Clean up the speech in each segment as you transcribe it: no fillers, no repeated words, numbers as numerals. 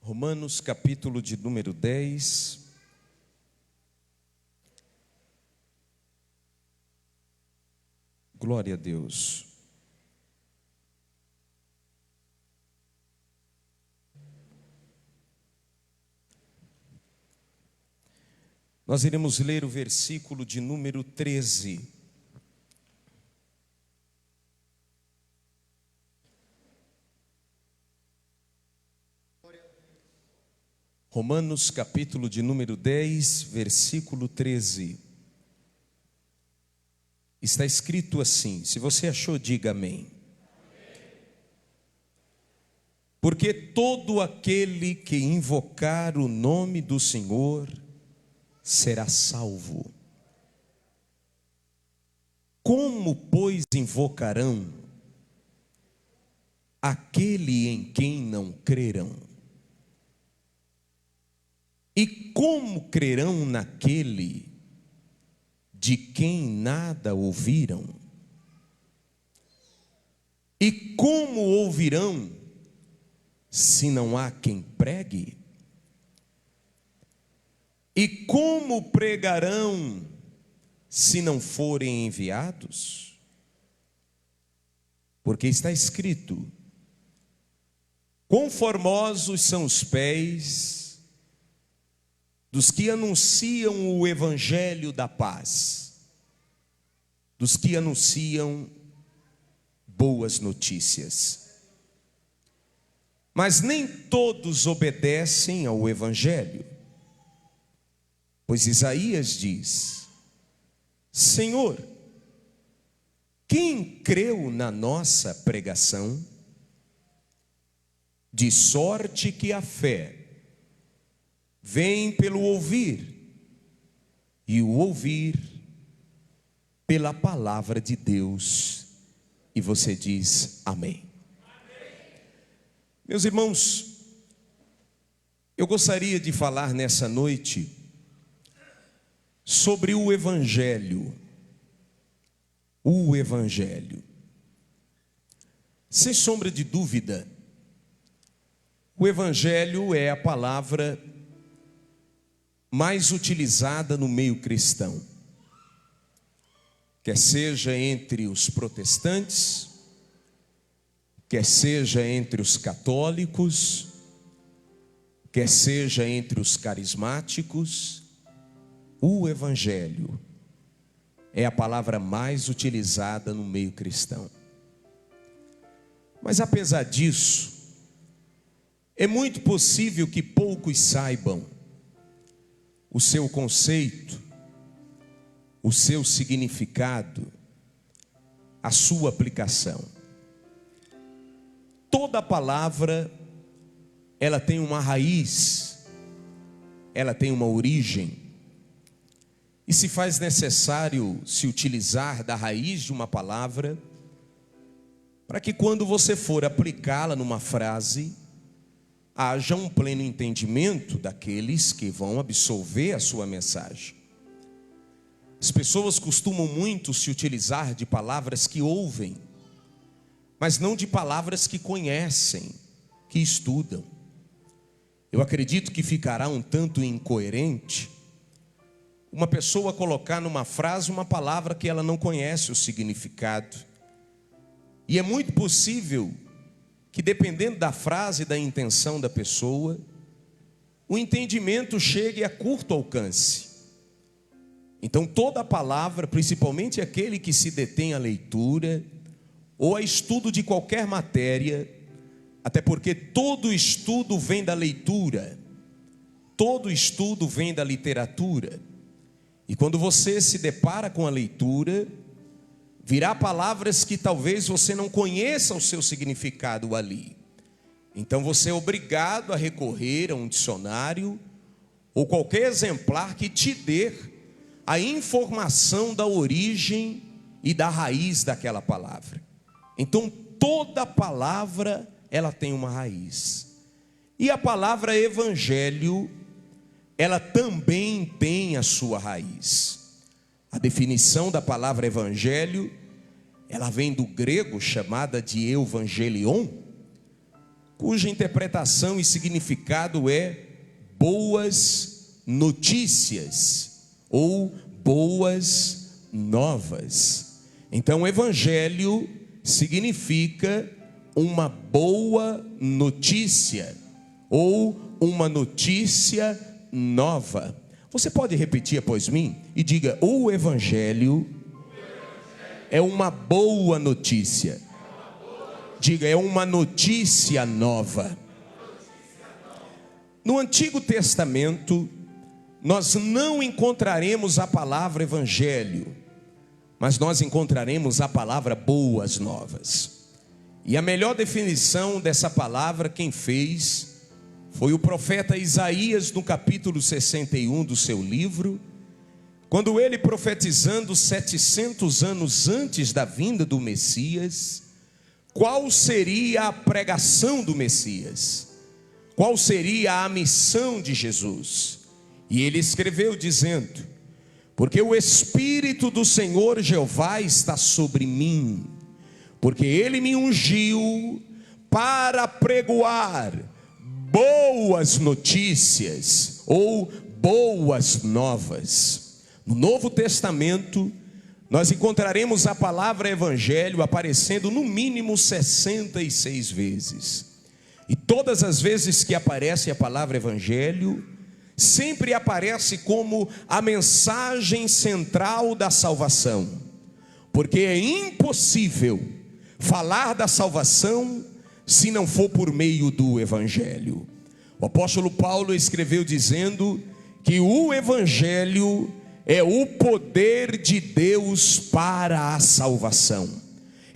Romanos capítulo de número 10. Glória a Deus. Nós iremos ler o versículo de número 13. Romanos capítulo de número 10, versículo 13. Está escrito assim, se você achou, diga amém. Porque todo aquele que invocar o nome do Senhor será salvo. Como, pois, invocarão aquele em quem não crerão? E como crerão naquele de quem nada ouviram? E como ouvirão se não há quem pregue? E como pregarão se não forem enviados? Porque está escrito: quão formosos são os pés dos que anunciam o evangelho da paz, dos que anunciam boas notícias. Mas nem todos obedecem ao evangelho. Pois Isaías diz: Senhor, quem creu na nossa pregação? De sorte que a fé vem pelo ouvir, e o ouvir pela palavra de Deus. E você diz amém. Meus irmãos, eu gostaria de falar nessa noite sobre o Evangelho. O Evangelho. Sem sombra de dúvida, o Evangelho é a palavra mais utilizada no meio cristão, quer seja entre os protestantes, quer seja entre os católicos, quer seja entre os carismáticos. O Evangelho é a palavra mais utilizada no meio cristão. Mas apesar disso, é muito possível que poucos saibam o seu conceito, o seu significado, a sua aplicação. Toda palavra, ela tem uma raiz, ela tem uma origem, e se faz necessário se utilizar da raiz de uma palavra, para que quando você for aplicá-la numa frase, haja um pleno entendimento daqueles que vão absorver a sua mensagem. As pessoas costumam muito se utilizar de palavras que ouvem, mas não de palavras que conhecem, que estudam. Eu acredito que ficará um tanto incoerente uma pessoa colocar numa frase uma palavra que ela não conhece o significado. E é muito possível que, dependendo da frase e da intenção da pessoa, o entendimento chegue a curto alcance. Então toda palavra, principalmente aquele que se detém à leitura ou a estudo de qualquer matéria, até porque todo estudo vem da leitura, todo estudo vem da literatura, e quando você se depara com a leitura, virá palavras que talvez você não conheça o seu significado ali. Então você é obrigado a recorrer a um dicionário ou qualquer exemplar que te dê a informação da origem e da raiz daquela palavra. Então toda palavra, ela tem uma raiz. E a palavra evangelho, ela também tem a sua raiz. A definição da palavra evangelho, ela vem do grego chamada de evangelion, cuja interpretação e significado é boas notícias ou boas novas. Então, evangelho significa uma boa notícia ou uma notícia nova. Você pode repetir após mim e diga: o evangelho é uma boa notícia. Diga: é uma notícia nova. No Antigo Testamento, nós não encontraremos a palavra evangelho, mas nós encontraremos a palavra boas novas. E a melhor definição dessa palavra, quem fez, foi o profeta Isaías, no capítulo 61 do seu livro, quando ele, profetizando 700 anos antes da vinda do Messias, qual seria a pregação do Messias? Qual seria a missão de Jesus? E ele escreveu dizendo: porque o Espírito do Senhor Jeová está sobre mim, porque ele me ungiu para pregoar boas notícias ou boas novas. No Novo Testamento, nós encontraremos a palavra evangelho aparecendo no mínimo 66 vezes. E todas as vezes que aparece a palavra evangelho, sempre aparece como a mensagem central da salvação. Porque é impossível falar da salvação se não for por meio do evangelho. O apóstolo Paulo escreveu dizendo que o evangelho é o poder de Deus para a salvação.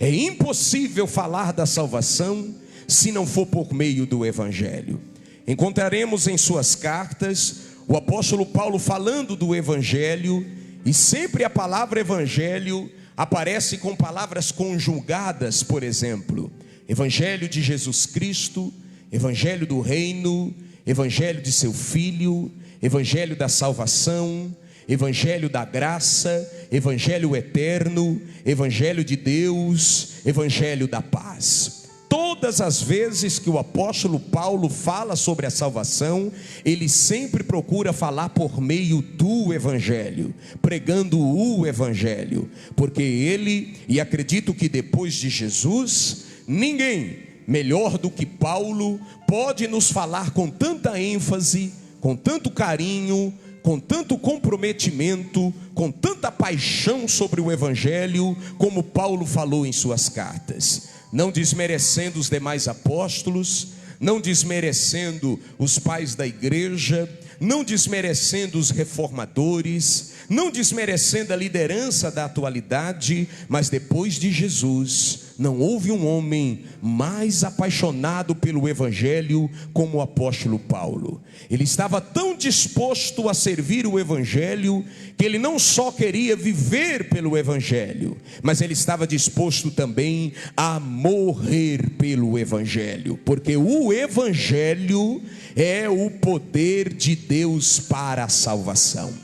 É impossível falar da salvação se não for por meio do evangelho. Encontraremos em suas cartas o apóstolo Paulo falando do evangelho, e sempre a palavra evangelho aparece com palavras conjugadas. Por exemplo, evangelho de Jesus Cristo, evangelho do reino, evangelho de seu filho, evangelho da salvação, evangelho da graça, evangelho eterno, evangelho de Deus, evangelho da paz. Todas as vezes que o apóstolo Paulo fala sobre a salvação, ele sempre procura falar por meio do evangelho, pregando o evangelho, porque ele, e acredito que depois de Jesus, ninguém melhor do que Paulo pode nos falar com tanta ênfase, com tanto carinho, com tanto comprometimento, com tanta paixão sobre o evangelho, como Paulo falou em suas cartas. Não desmerecendo os demais apóstolos, não desmerecendo os pais da igreja, não desmerecendo os reformadores, não desmerecendo a liderança da atualidade, mas depois de Jesus, não houve um homem mais apaixonado pelo evangelho como o apóstolo Paulo. Ele estava tão disposto a servir o evangelho, que ele não só queria viver pelo evangelho, mas ele estava disposto também a morrer pelo evangelho, porque o evangelho é o poder de Deus para a salvação.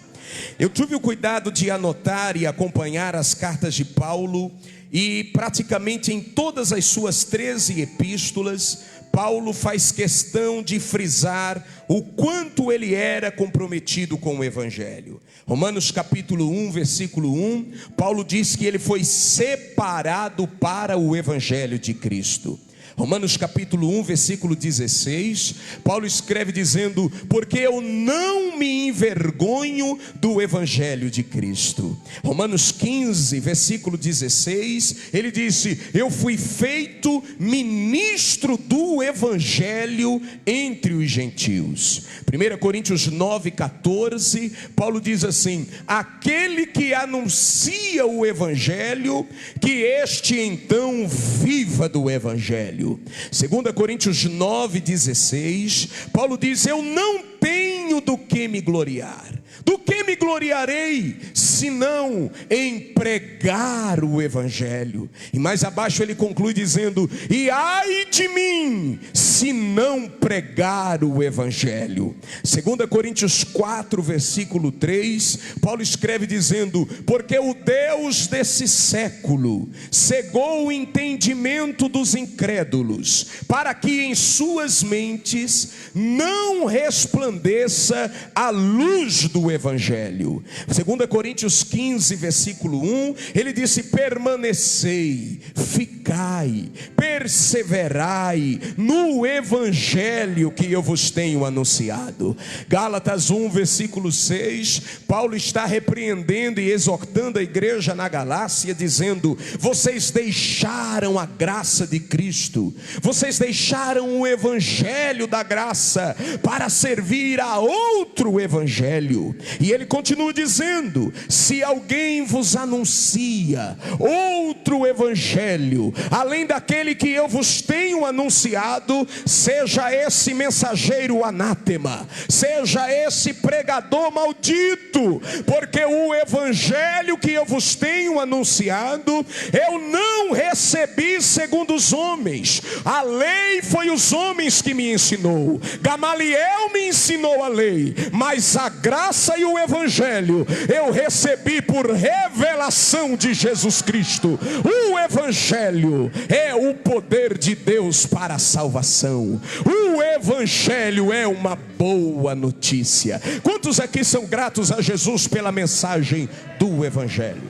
Eu tive o cuidado de anotar e acompanhar as cartas de Paulo, e praticamente em todas as suas 13 epístolas, Paulo faz questão de frisar o quanto ele era comprometido com o evangelho. Romanos capítulo 1, versículo 1, Paulo diz que ele foi separado para o evangelho de Cristo. Romanos capítulo 1, versículo 16, Paulo escreve dizendo: porque eu não me envergonho do evangelho de Cristo. Romanos 15, versículo 16, ele disse: eu fui feito ministro do evangelho entre os gentios. 1 Coríntios 9, 14, Paulo diz assim: aquele que anuncia o evangelho, que este então viva do evangelho. 2 Coríntios 9, 16, Paulo diz: eu não tenho do que me gloriar. Do que me gloriarei, senão em pregar o evangelho. E mais abaixo ele conclui dizendo: e ai de mim, se não pregar o evangelho. 2 Coríntios 4, versículo 3, Paulo escreve dizendo: porque o Deus desse século cegou o entendimento dos incrédulos, para que em suas mentes não resplandeça a luz do evangelho. 2 Coríntios 15, versículo 1, ele disse: permanecei, ficai, perseverai no evangelho que eu vos tenho anunciado. Gálatas 1, versículo 6, Paulo está repreendendo e exortando a igreja na Galácia, dizendo: vocês deixaram a graça de Cristo, vocês deixaram o evangelho da graça para servir a outro evangelho. E ele continua dizendo: se alguém vos anuncia outro evangelho além daquele que eu vos tenho anunciado, seja esse mensageiro anátema, seja esse pregador maldito, porque o evangelho que eu vos tenho anunciado, eu não recebi segundo os homens. A lei foi os homens que me ensinou, Gamaliel me ensinou a lei, mas a graça e o evangelho eu recebi por revelação de Jesus Cristo. O evangelho é o poder de Deus para a salvação. O evangelho é uma boa notícia. Quantos aqui são gratos a Jesus pela mensagem do evangelho?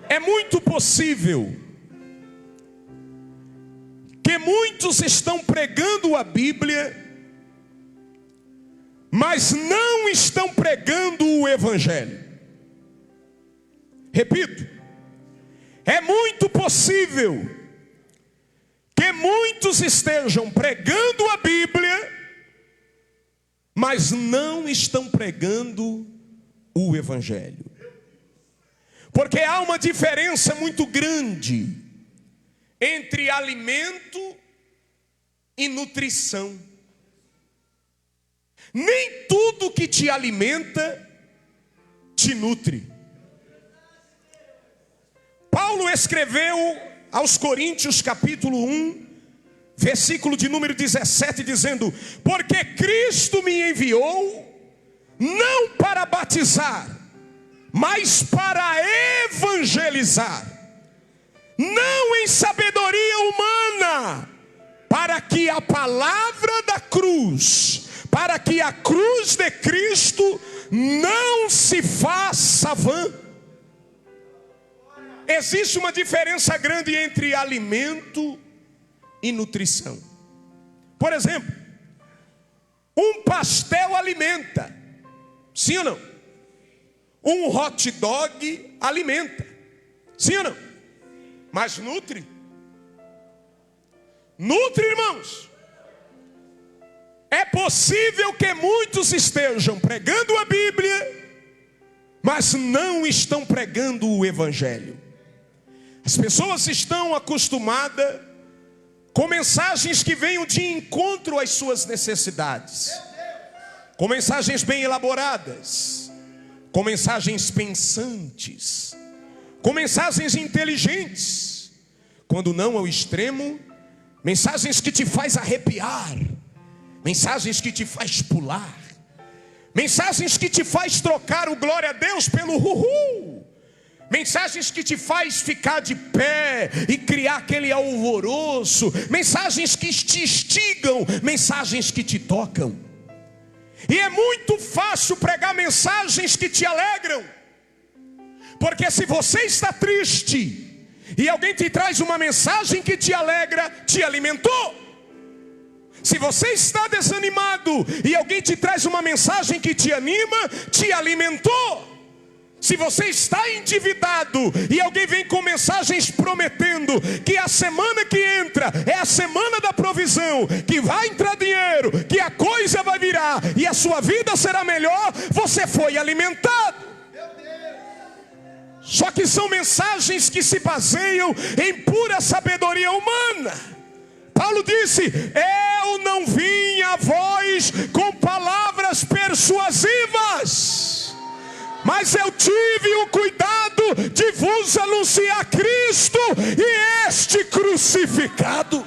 É muito possível que muitos estão pregando a Bíblia, mas não estão pregando o evangelho. Repito, é muito possível que muitos estejam pregando a Bíblia, mas não estão pregando o evangelho. Porque há uma diferença muito grande entre alimento e nutrição. Nem tudo que te alimenta te nutre. Paulo escreveu aos Coríntios capítulo 1, versículo de número 17, dizendo: porque Cristo me enviou não para batizar, mas para evangelizar, não em sabedoria humana, para que a palavra da cruz, para que a cruz de Cristo não se faça vã. Existe uma diferença grande entre alimento e nutrição. Por exemplo, um pastel alimenta, sim ou não? Um hot dog alimenta, sim ou não? Mas nutre? Nutre, irmãos. É possível que muitos estejam pregando a Bíblia, mas não estão pregando o evangelho. As pessoas estão acostumadas com mensagens que venham de encontro às suas necessidades, com mensagens bem elaboradas, com mensagens pensantes, com mensagens inteligentes, quando não ao extremo, mensagens que te faz arrepiar, mensagens que te faz pular, mensagens que te faz trocar o glória a Deus pelo uhul, mensagens que te faz ficar de pé e criar aquele alvoroço, mensagens que te instigam, mensagens que te tocam. E é muito fácil pregar mensagens que te alegram, porque se você está triste e alguém te traz uma mensagem que te alegra, te alimentou. Se você está desanimado e alguém te traz uma mensagem que te anima, te alimentou. Se você está endividado e alguém vem com mensagens prometendo que a semana que entra é a semana da provisão, que vai entrar dinheiro, que a coisa vai virar e a sua vida será melhor, você foi alimentado. Só que são mensagens que se baseiam em pura sabedoria humana. Paulo disse: eu não vim a vós com palavras persuasivas, mas eu tive o cuidado de vos anunciar Cristo e este crucificado.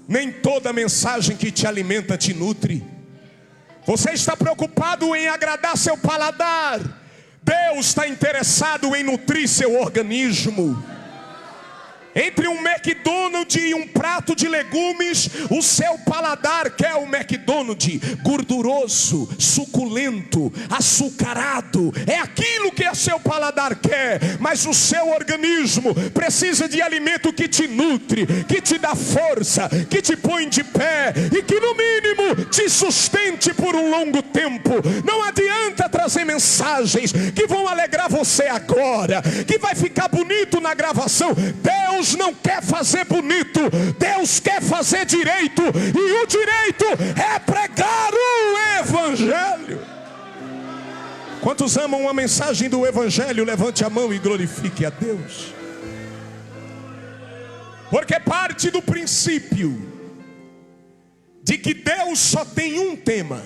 Nem toda mensagem que te alimenta te nutre. Você está preocupado em agradar seu paladar. Deus está interessado em nutrir seu organismo. Entre um McDonald's e um prato de legumes, o seu paladar quer o McDonald's gorduroso, suculento, açucarado. É aquilo que o seu paladar quer. Mas o seu organismo precisa de alimento que te nutre, que te dá força, que te põe de pé e que no mínimo te sustente por um longo tempo. Não adianta trazer mensagens que vão alegrar você agora, que vai ficar bonito na gravação. Deus não quer fazer bonito, Deus quer fazer direito, e o direito é pregar o Evangelho. Quantos amam a mensagem do Evangelho? Levante a mão e glorifique a Deus. Porque parte do princípio de que Deus só tem um tema.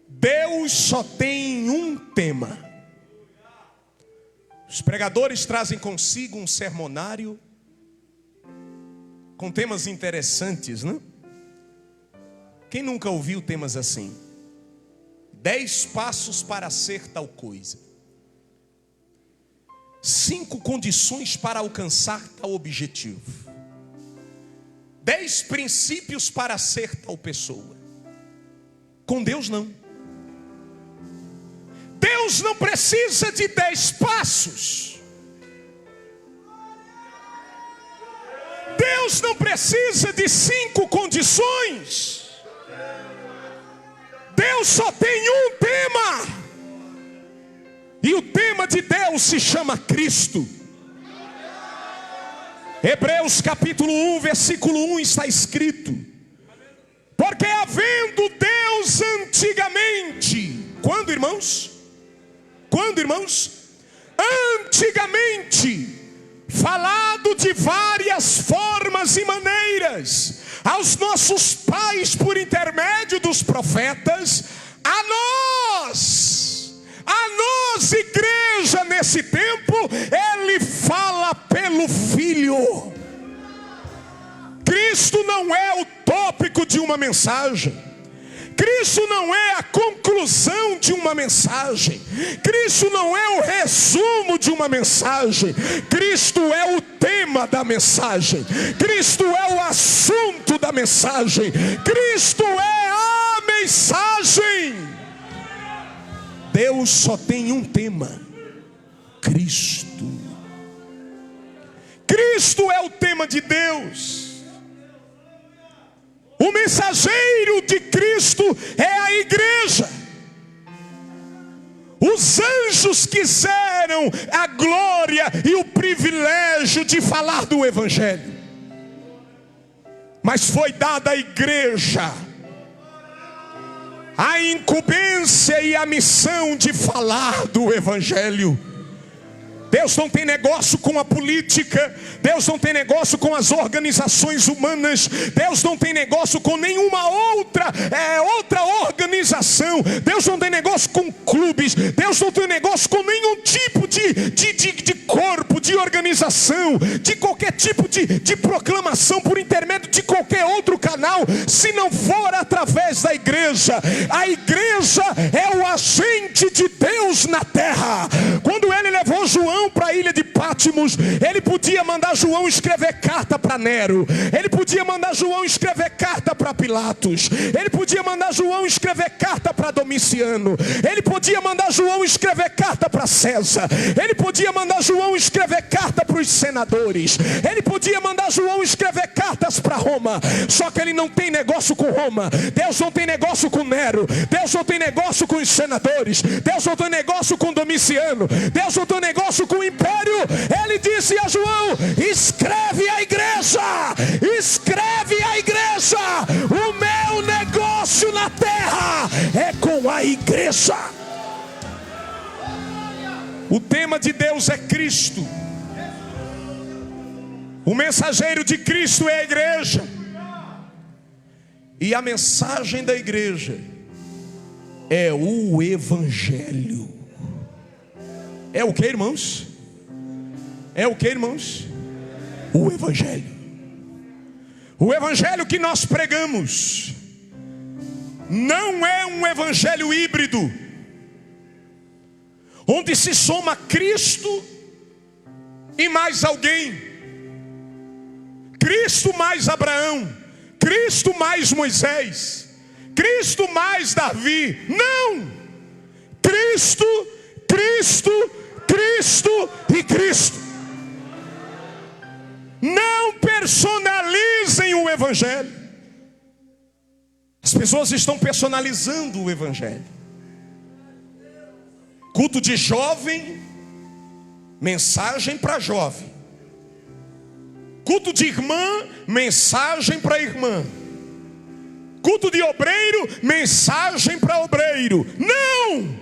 Deus só tem um tema. Os pregadores trazem consigo um sermonário com temas interessantes, né? Quem nunca ouviu temas assim? 10 passos para ser tal coisa. 5 condições para alcançar tal objetivo. 10 princípios para ser tal pessoa. Com Deus não. Deus não precisa de 10 passos. Deus não precisa de 5 condições. Deus só tem um tema. E o tema de Deus se chama Cristo. Hebreus capítulo 1, versículo 1 está escrito: porque havendo Deus antigamente, quando, irmãos? Quando, irmãos? Antigamente, falado de várias formas e maneiras aos nossos pais por intermédio dos profetas, a nós, igreja, nesse tempo, Ele fala pelo Filho. Cristo não é o tópico de uma mensagem. Cristo não é a conclusão de uma mensagem. Cristo não é o resumo de uma mensagem. Cristo é o tema da mensagem. Cristo é o assunto da mensagem. Cristo é a mensagem. Deus só tem um tema: Cristo. Cristo é o tema de Deus. O mensageiro de Cristo é a igreja. Os anjos quiseram a glória e o privilégio de falar do Evangelho, mas foi dada à igreja a incumbência e a missão de falar do Evangelho. Deus não tem negócio com a política. Deus não tem negócio com as organizações humanas. Deus não tem negócio com nenhuma outra organização. Deus não tem negócio com clubes. Deus não tem negócio com nenhum tipo de corpo, de organização, de qualquer tipo de proclamação por intermédio de qualquer outro canal, se não for através da igreja. A igreja é o agente de Deus na terra. Quando Ele levou João para a ilha de Pátimos, Ele podia mandar João escrever carta para Nero. Ele podia mandar João escrever carta para Pilatos. Ele podia mandar João escrever carta para Domiciano. Ele podia mandar João escrever carta para César. Ele podia mandar João escrever carta para os senadores. Ele podia mandar João escrever cartas para Roma. Só que Ele não tem negócio com Roma. Deus não tem negócio com Nero. Deus não tem negócio com os senadores. Deus não tem negócio com Domiciano. Deus não tem negócio com o império. Ele disse a João: escreve a igreja. Escreve a igreja. O meu negócio na terra é com a igreja. O tema de Deus é Cristo. O mensageiro de Cristo é a igreja. E a mensagem da igreja é o Evangelho. É o que, irmãos? É o que, irmãos? O Evangelho. O Evangelho que nós pregamos não é um evangelho híbrido, onde se soma Cristo e mais alguém, Cristo mais Abraão, Cristo mais Moisés, Cristo mais Davi. Não! Cristo, Cristo, Cristo e Cristo. Não personalizem o evangelho. As pessoas estão personalizando o evangelho. Culto de jovem, mensagem para jovem. Culto de irmã, mensagem para irmã. Culto de obreiro, mensagem para obreiro. Não!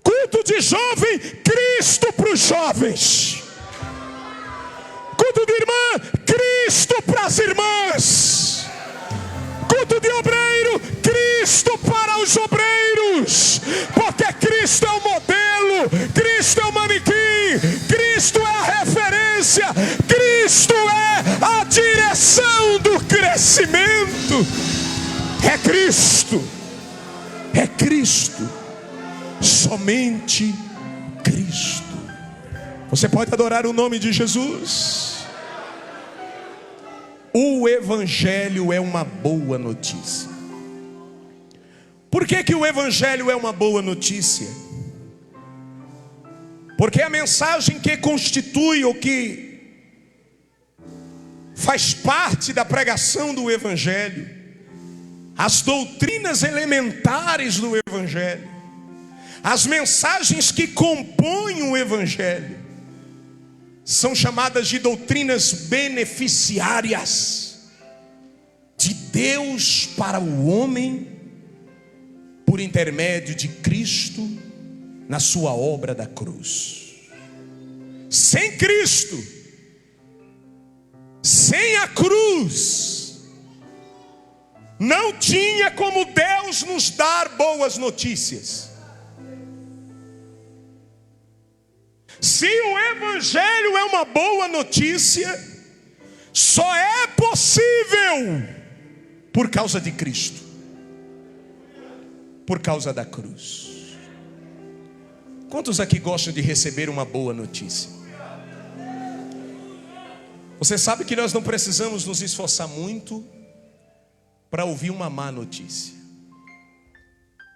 Culto de jovem, Cristo para os jovens. Culto de irmã, Cristo para as irmãs. Culto de obreiro, Cristo para os obreiros. Porque Cristo é o modelo, Cristo é o manequim, Cristo é a referência, Cristo é a direção do crescimento. É Cristo, é Cristo, somente Cristo. Você pode adorar o nome de Jesus. O Evangelho é uma boa notícia. Por que o Evangelho é uma boa notícia? Porque a mensagem que constitui ou que faz parte da pregação do Evangelho, as doutrinas elementares do Evangelho, as mensagens que compõem o Evangelho, são chamadas de doutrinas beneficiárias de Deus para o homem, por intermédio de Cristo na sua obra da cruz. Sem Cristo, sem a cruz, não tinha como Deus nos dar boas notícias. Se o Evangelho é uma boa notícia, só é possível por causa de Cristo, por causa da cruz. Quantos aqui gostam de receber uma boa notícia? Você sabe que nós não precisamos nos esforçar muito para ouvir uma má notícia.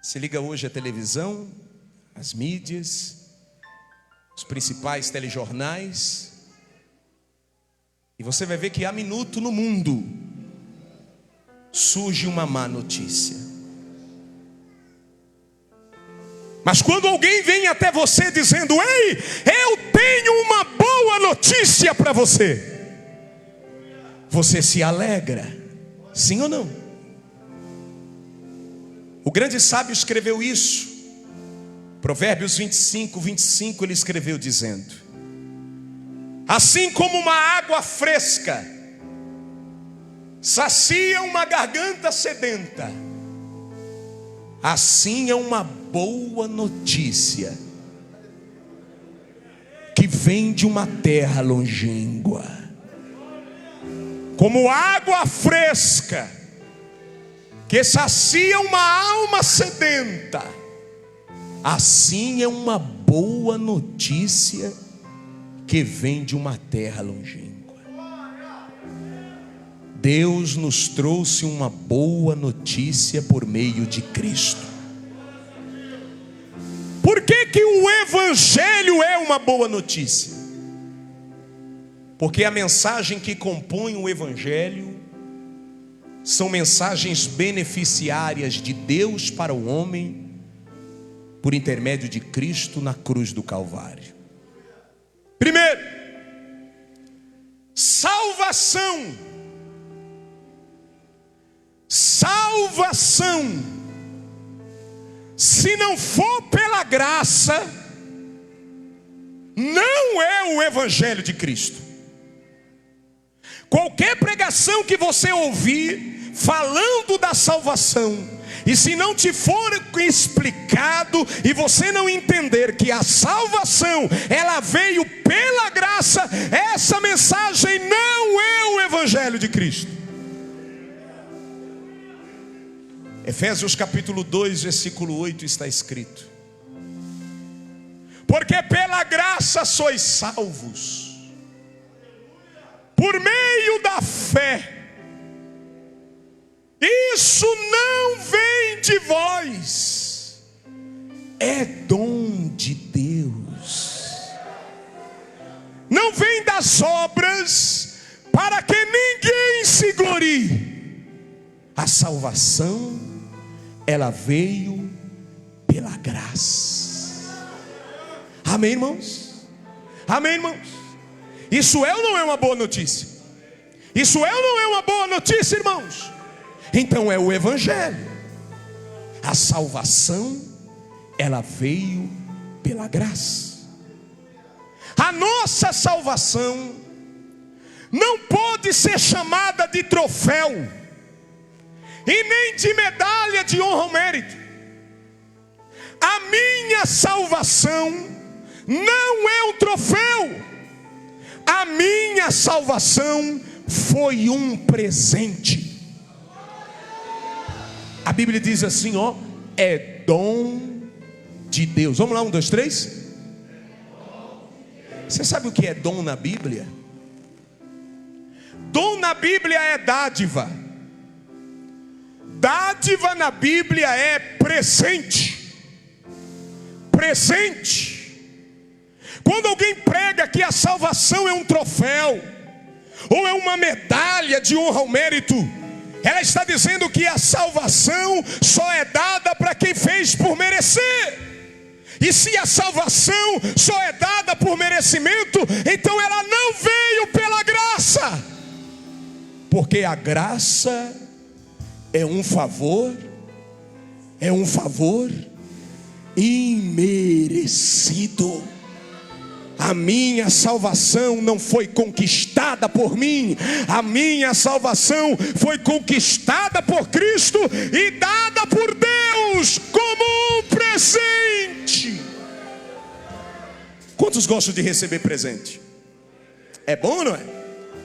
Se liga hoje a televisão, as mídias, os principais telejornais, e você vai ver que há minuto no mundo surge uma má notícia. Mas quando alguém vem até você dizendo: ei, eu tenho uma boa notícia para você, você se alegra, sim ou não? O grande sábio escreveu isso. Provérbios 25, 25, ele escreveu dizendo: assim como uma água fresca sacia uma garganta sedenta, assim é uma boa notícia que vem de uma terra longínqua. Como água fresca que sacia uma alma sedenta, assim é uma boa notícia que vem de uma terra longínqua. Deus nos trouxe uma boa notícia por meio de Cristo. Por que o Evangelho é uma boa notícia? Porque a mensagem que compõe o Evangelho são mensagens beneficiárias de Deus para o homem, por intermédio de Cristo na cruz do Calvário. Primeiro, salvação. Salvação, se não for pela graça, não é o Evangelho de Cristo. Qualquer pregação que você ouvir falando da salvação E se não te for explicado e você não entender que a salvação, ela veio pela graça, essa mensagem não é o Evangelho de Cristo. Efésios capítulo 2, versículo 8 está escrito: porque pela graça sois salvos, por meio da fé. Isso não vem de vós, é dom de Deus. Não vem das obras, para que ninguém se glorie. A salvação, ela veio pela graça. Amém, irmãos? Amém, irmãos? Isso é ou não é uma boa notícia? Isso é ou não é uma boa notícia, irmãos? Então é o Evangelho. A salvação, ela veio pela graça. A nossa salvação não pode ser chamada de troféu e nem de medalha de honra ou mérito. A minha salvação não é um troféu. A minha salvação foi um presente. A Bíblia diz assim, ó, é dom de Deus. Vamos lá, 1, 2, 3. Você sabe o que é dom na Bíblia? Dom na Bíblia é dádiva. Dádiva na Bíblia é presente. Presente. Quando alguém prega que a salvação é um troféu, ou é uma medalha de honra ou mérito, ela está dizendo que a salvação só é dada para quem fez por merecer. E se a salvação só é dada por merecimento, então ela não veio pela graça. Porque a graça é um favor imerecido. A minha salvação não foi conquistada por mim. A minha salvação foi conquistada por Cristo e dada por Deus como um presente. Quantos gostam de receber presente? É bom ou não é?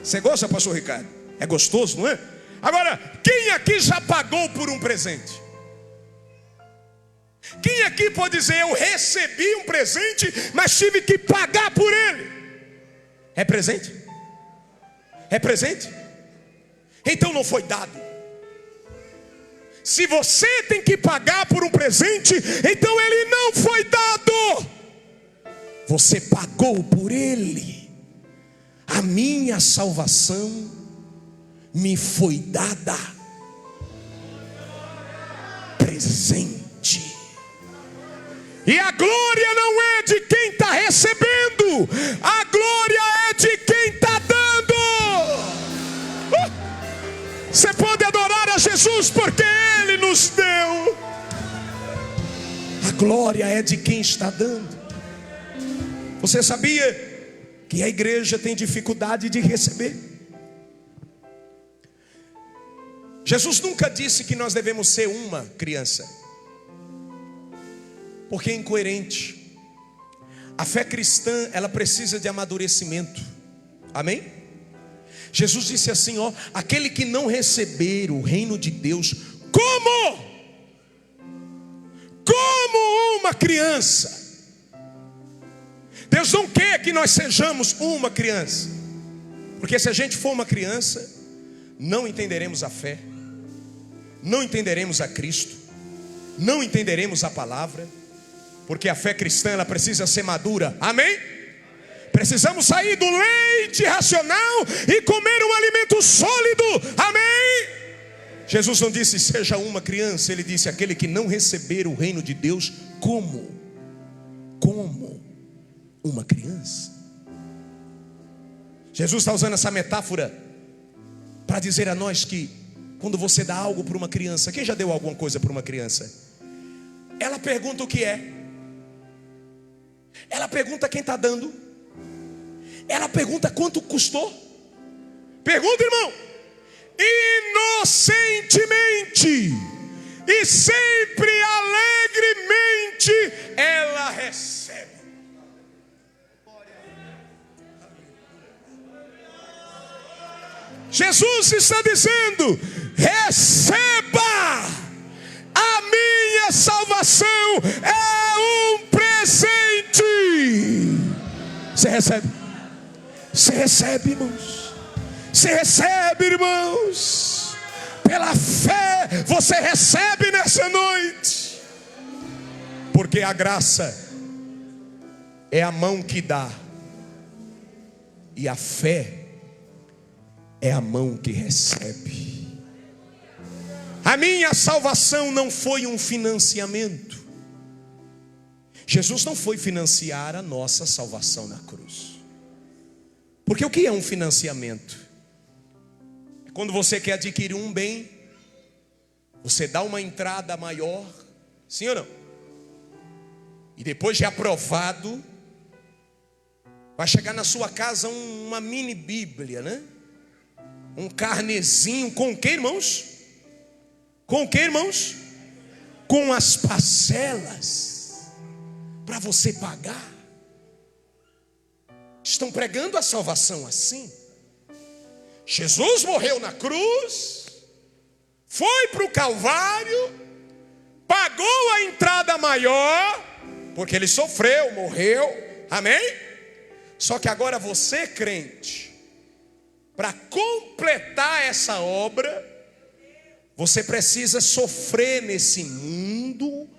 Você gosta, pastor Ricardo? É gostoso, não é? Agora, quem aqui já pagou por um presente? Quem aqui pode dizer, eu recebi um presente, mas tive que pagar por ele? É presente? É presente? Então não foi dado. Se você tem que pagar por um presente, então ele não foi dado. Você pagou por ele. A minha salvação me foi dada presente. E a glória não é de quem está recebendo, a glória é de quem está dando. Você pode adorar a Jesus porque Ele nos deu. A glória é de quem está dando. Você sabia que a igreja tem dificuldade de receber? Jesus nunca disse que nós devemos ser uma criança, porque é incoerente. A fé cristã, ela precisa de amadurecimento. Amém? Jesus disse assim, ó, aquele que não receber o reino de Deus como uma criança. Deus não quer que nós sejamos uma criança, porque se a gente for uma criança, não entenderemos a fé, não entenderemos a Cristo, não entenderemos a palavra. Porque a fé cristã, ela precisa ser madura. Amém? Precisamos sair do leite racional e comer um alimento sólido. Amém? Jesus não disse seja uma criança. Ele disse aquele que não receber o reino de Deus como uma criança. Jesus está usando essa metáfora para dizer a nós que quando você dá algo para uma criança, quem já deu alguma coisa para uma criança? Ela pergunta o que é. Ela pergunta quem está dando. Ela pergunta quanto custou. Pergunta, irmão. Inocentemente. e sempre alegremente ela recebe. Jesus está dizendo: receba, a minha salvação é um presente. Você recebe? Você recebe, irmãos? Você recebe, irmãos? Pela fé você recebe nessa noite. Porque a graça é a mão que dá, e a fé é a mão que recebe. A minha salvação não foi um financiamento. Jesus não foi financiar a nossa salvação na cruz. Porque o que é um financiamento? É quando você quer adquirir um bem, você dá uma entrada maior, sim ou não? E depois de aprovado, vai chegar na sua casa uma mini Bíblia, né? Um carnezinho com o que, irmãos? Com o que, irmãos? Com as parcelas para você pagar. Estão pregando a salvação assim. Jesus morreu na cruz, foi para o Calvário, pagou a entrada maior, porque ele sofreu, morreu, amém? Só que agora você, crente, para completar essa obra, você precisa sofrer nesse mundo,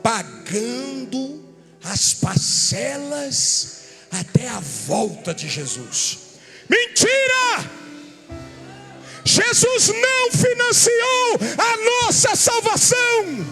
pagando as parcelas até a volta de Jesus. Mentira! Jesus não financiou a nossa salvação.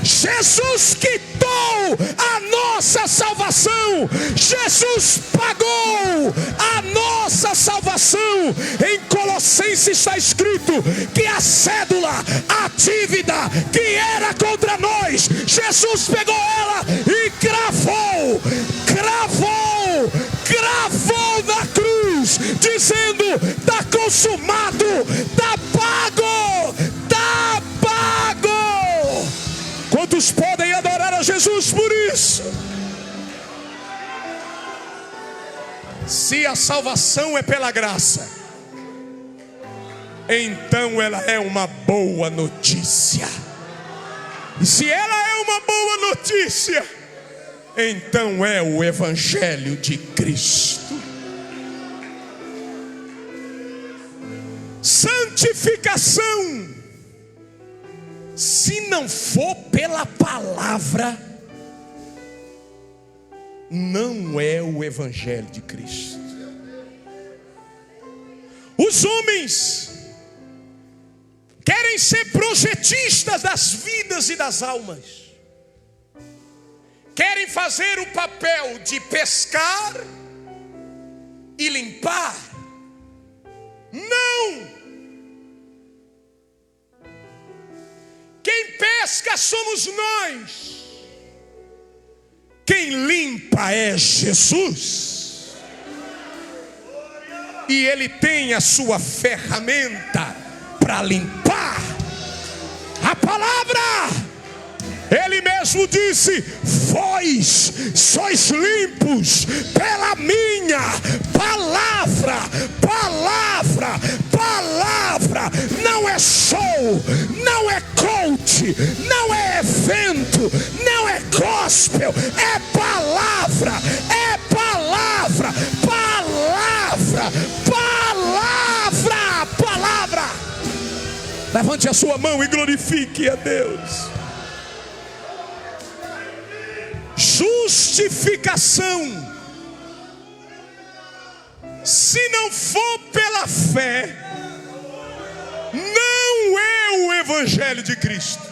Jesus quitou a nossa salvação. Jesus pagou a nossa salvação. Em Colossenses está escrito que a cédula, a dívida que era contra nós, Jesus pegou ela e cravou na cruz, dizendo: está consumado, está pago, está pago. Quantos podem adorar a Jesus por isso? Se a salvação é pela graça, então ela é uma boa notícia. E se ela é uma boa notícia, então é o Evangelho de Cristo. Santificação, se não for pela palavra, não é o Evangelho de Cristo. Os homens querem ser projetistas das vidas e das almas. Querem fazer o papel de pescar e limpar. Não! Quem pesca somos nós. Quem limpa é Jesus. E Ele tem a sua ferramenta para limpar. A palavra. Ele mesmo disse: vós sois limpos pela minha palavra. Palavra, palavra. Não é show, não é coach, não é evento, não é gospel. É palavra, é palavra, palavra, palavra, palavra. Levante a sua mão e glorifique a Deus. Justificação, se não for pela fé, não é o Evangelho de Cristo.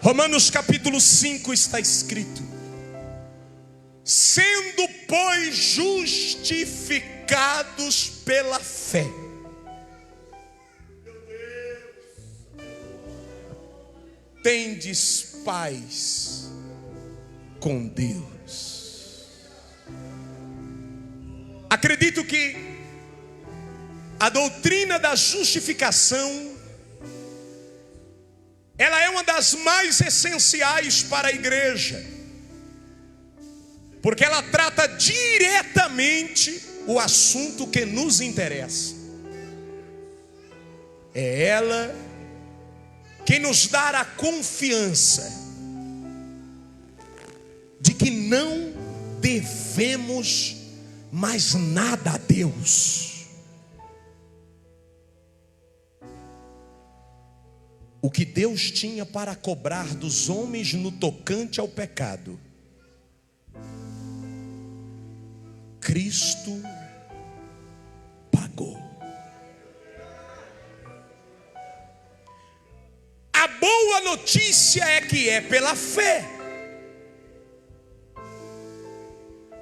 Romanos capítulo 5 está escrito: sendo, pois, justificados pela fé, tendes paz com Deus. Acredito que a doutrina da justificação ela é uma das mais essenciais para a igreja, porque ela trata diretamente o assunto que nos interessa. É ela quem nos dá a confiança de que não devemos mais nada a Deus. O que Deus tinha para cobrar dos homens no tocante ao pecado, Cristo pagou. A boa notícia é que é pela fé.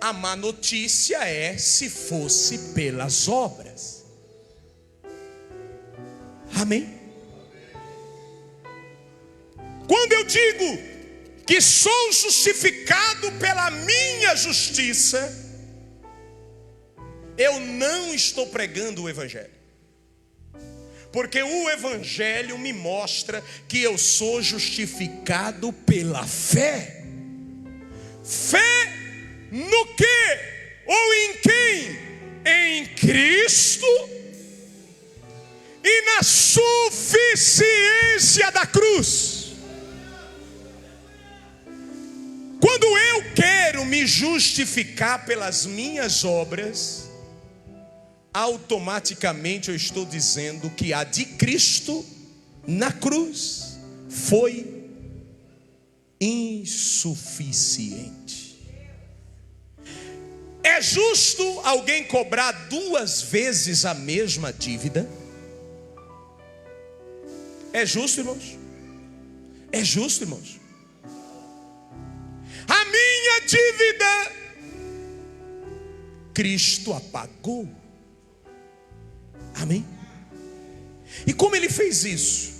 A má notícia é se fosse pelas obras. Amém? Quando eu digo que sou justificado pela minha justiça, eu não estou pregando o Evangelho, porque o Evangelho me mostra que eu sou justificado pela fé. Fé no que? Ou em quem? Em Cristo e na suficiência da cruz. Quando eu quero me justificar pelas minhas obras, automaticamente eu estou dizendo que a de Cristo na cruz foi insuficiente. É justo alguém cobrar 2 vezes a mesma dívida? É justo, irmãos? É justo, irmãos? A minha dívida, Cristo a pagou. Amém? E como ele fez isso?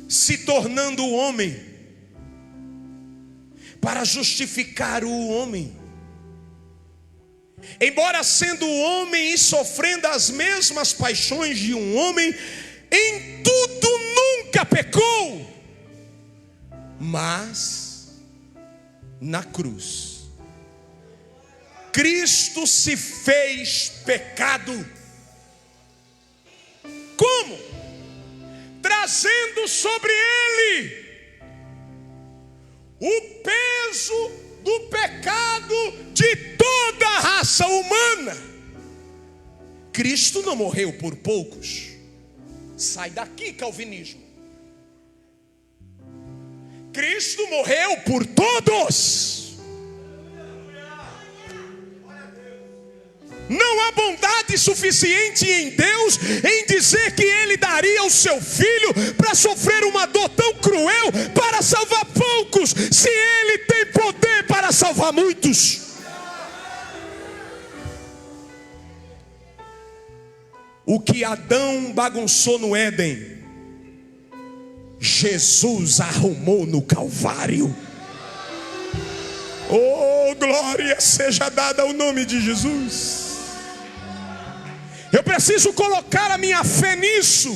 Se tornando o homem, para justificar o homem. Embora sendo homem e sofrendo as mesmas paixões de um homem, em tudo nunca pecou. Mas na cruz, Cristo se fez pecado. Como? Trazendo sobre ele o peso do pecado de toda a raça humana. Cristo não morreu por poucos. Sai daqui, calvinismo. Cristo morreu por todos. Não há bondade suficiente em Deus em dizer que Ele daria o seu filho para sofrer uma dor tão cruel para salvar poucos, se Ele tem poder para salvar muitos. O que Adão bagunçou no Éden, Jesus arrumou no Calvário. Oh, glória seja dada ao nome de Jesus. Eu preciso colocar a minha fé nisso,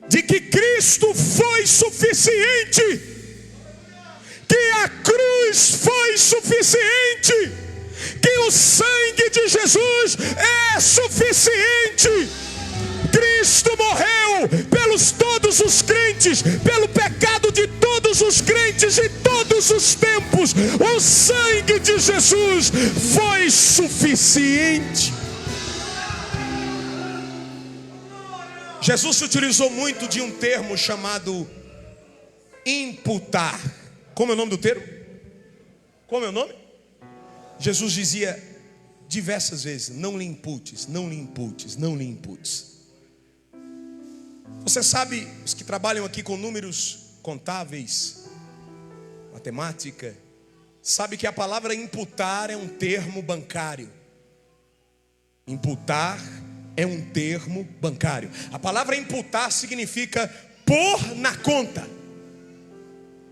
de que Cristo foi suficiente, que a cruz foi suficiente, que o sangue de Jesus é suficiente. Cristo morreu pelos todos os crentes, pelo pecado de todos os crentes em todos os tempos. O sangue de Jesus foi suficiente. Jesus se utilizou muito de um termo chamado imputar. Como é o nome do termo? Como é o nome? Jesus dizia diversas vezes: não lhe imputes, não lhe imputes, não lhe imputes. Você sabe, os que trabalham aqui com números contáveis, matemática, sabe que a palavra imputar é um termo bancário. Imputar é um termo bancário. A palavra imputar significa pôr na conta.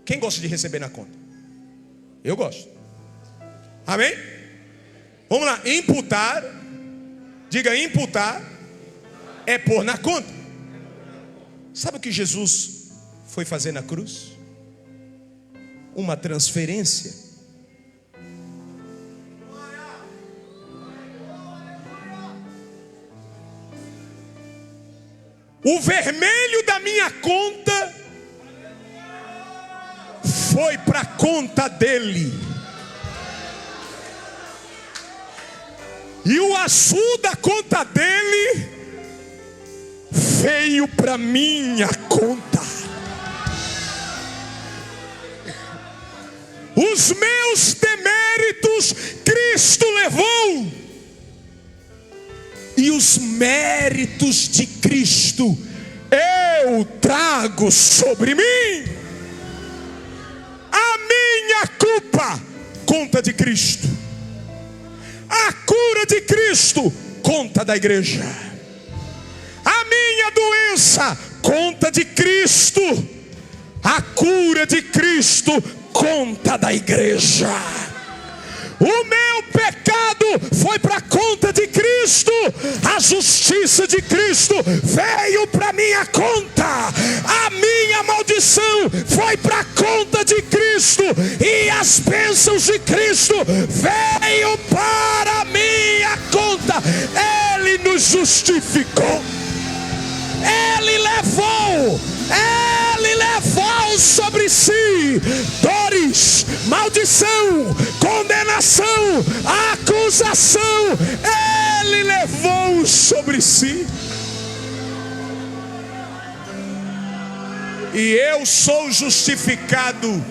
Quem gosta de receber na conta? Eu gosto. Amém? Vamos lá, imputar. Diga, imputar é pôr na conta. Sabe o que Jesus foi fazer na cruz? Uma transferência. O vermelho da minha conta foi para a conta dele. E o azul da conta dele veio para minha conta. Os meus deméritos Cristo levou, e os méritos de Cristo eu trago sobre mim. A minha culpa, conta de Cristo. A cura de Cristo, conta da igreja. A minha doença, conta de Cristo. A cura de Cristo, conta da igreja. O meu pecado foi para a conta de Cristo. A justiça de Cristo veio para minha conta. A minha maldição foi para a conta de Cristo. E as bênçãos de Cristo veio para a minha conta. Ele nos justificou. Ele levou sobre si dores, maldição, condenação, acusação. Ele levou sobre si. E eu sou justificado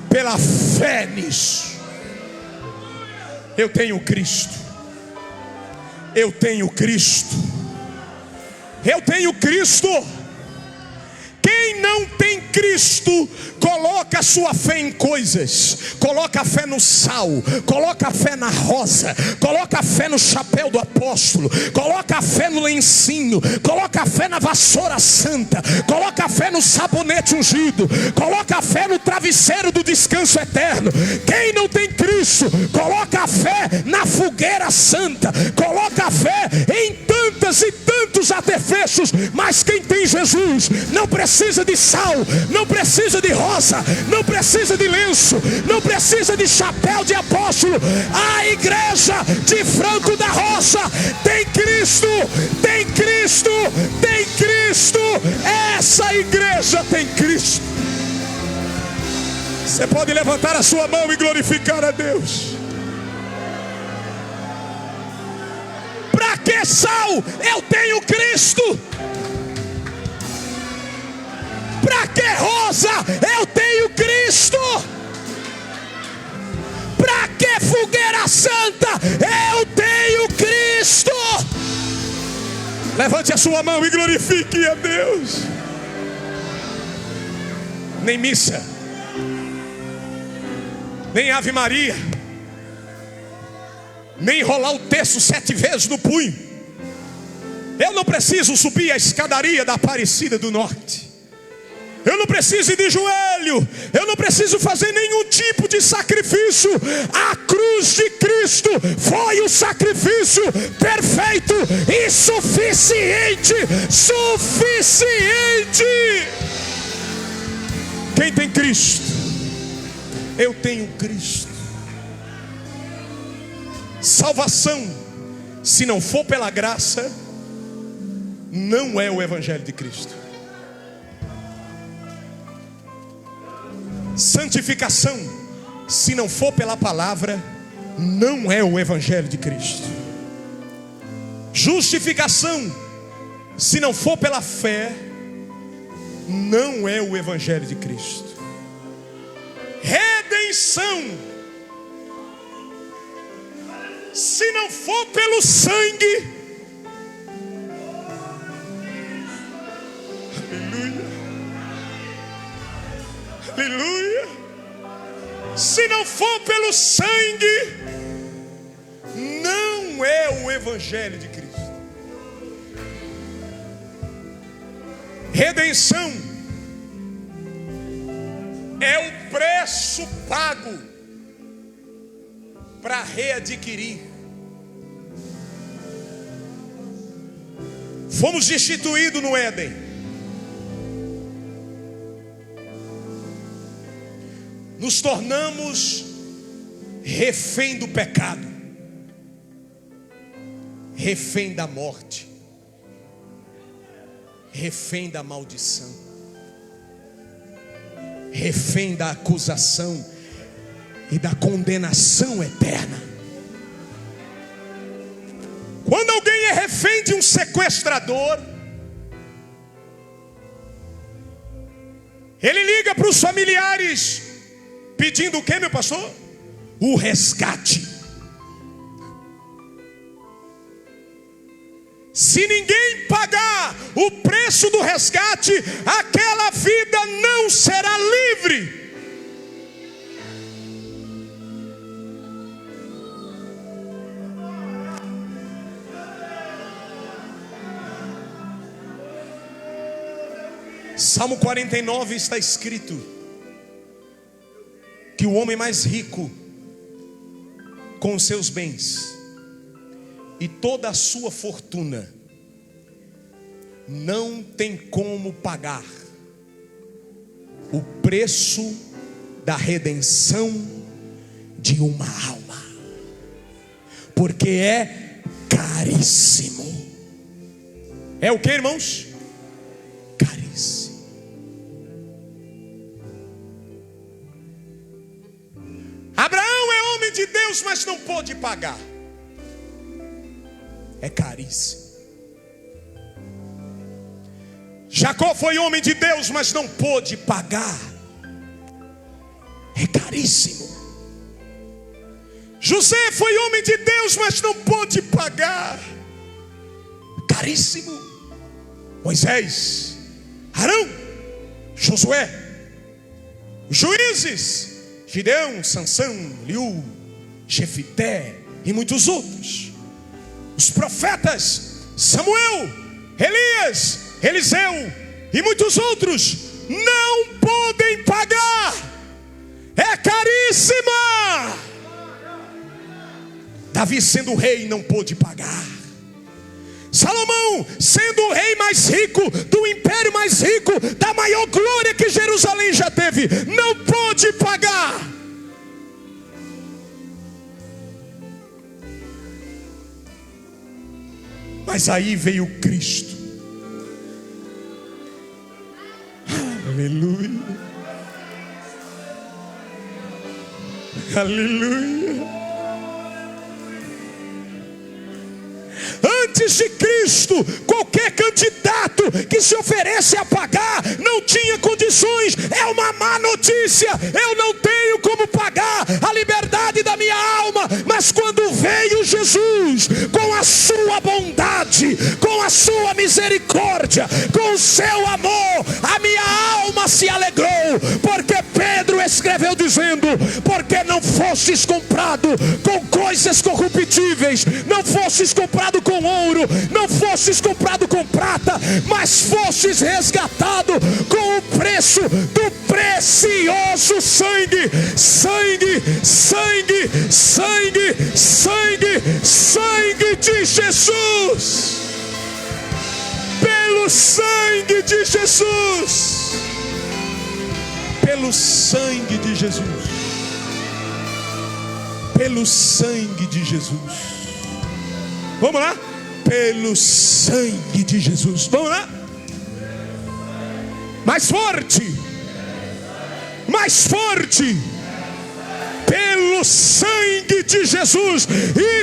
pela fé nisso. Eu tenho Cristo. Eu tenho Cristo. Eu tenho Cristo. Quem não tem Cristo, coloca a sua fé em coisas. Coloca a fé no sal, coloca a fé na rosa, coloca a fé no chapéu do apóstolo, coloca a fé no lencinho, coloca a fé na vassoura santa, coloca a fé no sabonete ungido, coloca a fé no travesseiro do descanso eterno. Quem não tem Cristo, coloca a fé na fogueira santa, coloca a fé em tantas e tantos artifícios. Mas quem tem Jesus não precisa de sal, não precisa de rosa, não precisa de lenço, não precisa de chapéu de apóstolo. A igreja de Franco da Rocha tem Cristo, tem Cristo, tem Cristo. Essa igreja tem Cristo. Você pode levantar a sua mão e glorificar a Deus. Para que sal? Eu tenho Cristo. Para que rosa? Eu tenho Cristo. Para que fogueira santa? Eu tenho Cristo. Levante a sua mão e glorifique a Deus. Nem missa, nem Ave Maria, nem enrolar o terço 7 vezes no punho. Eu não preciso subir a escadaria da Aparecida do Norte. Eu não preciso ir de joelho. Eu não preciso fazer nenhum tipo de sacrifício. A cruz de Cristo foi o sacrifício perfeito e suficiente. Suficiente. Quem tem Cristo? Eu tenho Cristo. Salvação, se não for pela graça, não é o Evangelho de Cristo. Santificação, se não for pela palavra, não é o Evangelho de Cristo. Justificação, se não for pela fé, não é o Evangelho de Cristo. Redenção, se não for pelo sangue, aleluia, se não for pelo sangue, não é o Evangelho de Cristo. Redenção é o preço pago para readquirir. Fomos destituídos no Éden. Nos tornamos refém do pecado, refém da morte, refém da maldição, refém da acusação e da condenação eterna. Quando alguém é refém de um sequestrador, ele liga para os familiares pedindo o que, meu pastor? O resgate. Se ninguém pagar o preço do resgate, aquela vida não será livre. Salmo 49 está escrito que o homem mais rico com os seus bens e toda a sua fortuna não tem como pagar o preço da redenção de uma alma, porque é caríssimo. É o que, irmãos? Caríssimo. Abraão é homem de Deus, mas não pôde pagar. É caríssimo. Jacó foi homem de Deus, mas não pôde pagar. É caríssimo. José foi homem de Deus, mas não pôde pagar. Caríssimo. Moisés, Arão, Josué, os juízes, Gideão, Sansão, Liú, Jefité e muitos outros. Os profetas, Samuel, Elias, Eliseu e muitos outros não podem pagar. É caríssima. Davi, sendo rei, não pôde pagar. Salomão, sendo o rei mais rico, do império mais rico, da maior glória que Jerusalém já teve, não pôde pagar. Mas aí veio Cristo. Aleluia. Aleluia. Antes de Cristo, qualquer candidato que se oferece a pagar não tinha condições. É uma má notícia. Eu não tenho como pagar a liberdade da minha alma. Mas quando veio Jesus, com a sua bondade, com a sua misericórdia, com o seu amor, a minha alma se alegrou. Porque Pedro escreveu dizendo: porque não fostes comprado com coisas corruptíveis, não fostes comprado com ouro, não fostes comprado com prata, mas fostes resgatado com o preço do precioso sangue. Sangue, sangue, sangue, sangue, sangue de Jesus. Pelo sangue de Jesus. Pelo sangue de Jesus. Pelo sangue de Jesus. Vamos lá? Pelo sangue de Jesus. Vamos lá? Mais forte. Mais forte. Pelo sangue de Jesus.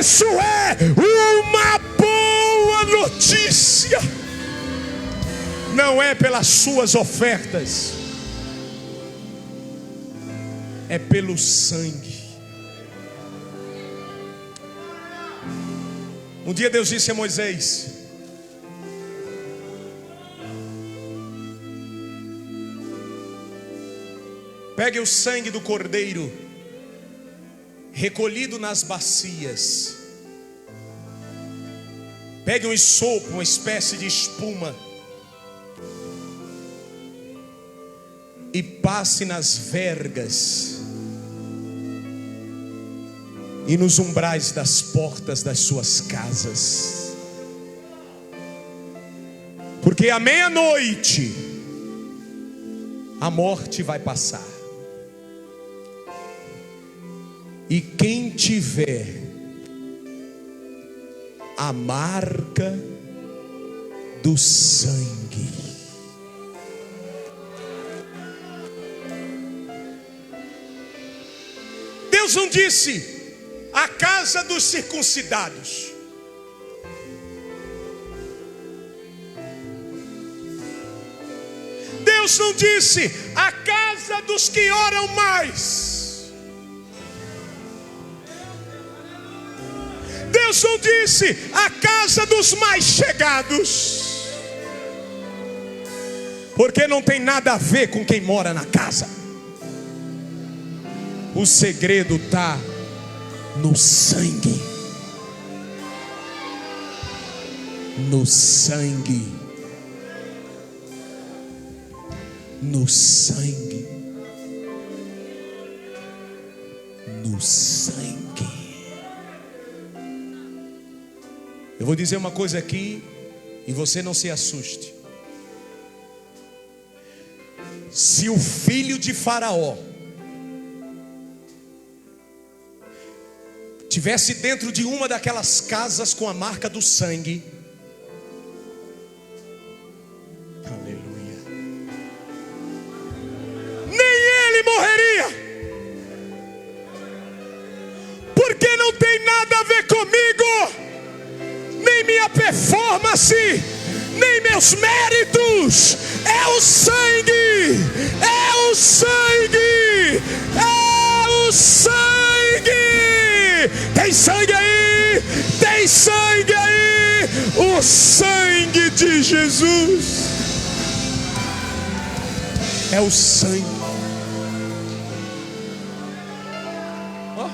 Isso é uma boa notícia. Não é pelas suas ofertas, é pelo sangue. Um dia Deus disse a Moisés: pegue o sangue do cordeiro recolhido nas bacias, pegue um esopo, uma espécie de espuma, e passe nas vergas e nos umbrais das portas das suas casas. Porque à meia-noite a morte vai passar. E quem tiver a marca do sangue, Deus não disse a casa dos circuncidados. Deus não disse a casa dos que oram mais. Deus não disse a casa dos mais chegados. Porque não tem nada a ver com quem mora na casa. O segredo está no sangue. No sangue. No sangue. No sangue. Eu vou dizer uma coisa aqui e você não se assuste. Se o filho de Faraó tivesse dentro de uma daquelas casas com a marca do sangue, aleluia, nem ele morreria, porque não tem nada a ver comigo, nem minha performance, nem meus méritos. É o sangue, é o sangue, é o sangue. Tem sangue aí, tem sangue aí, o sangue de Jesus. É o sangue. Oh.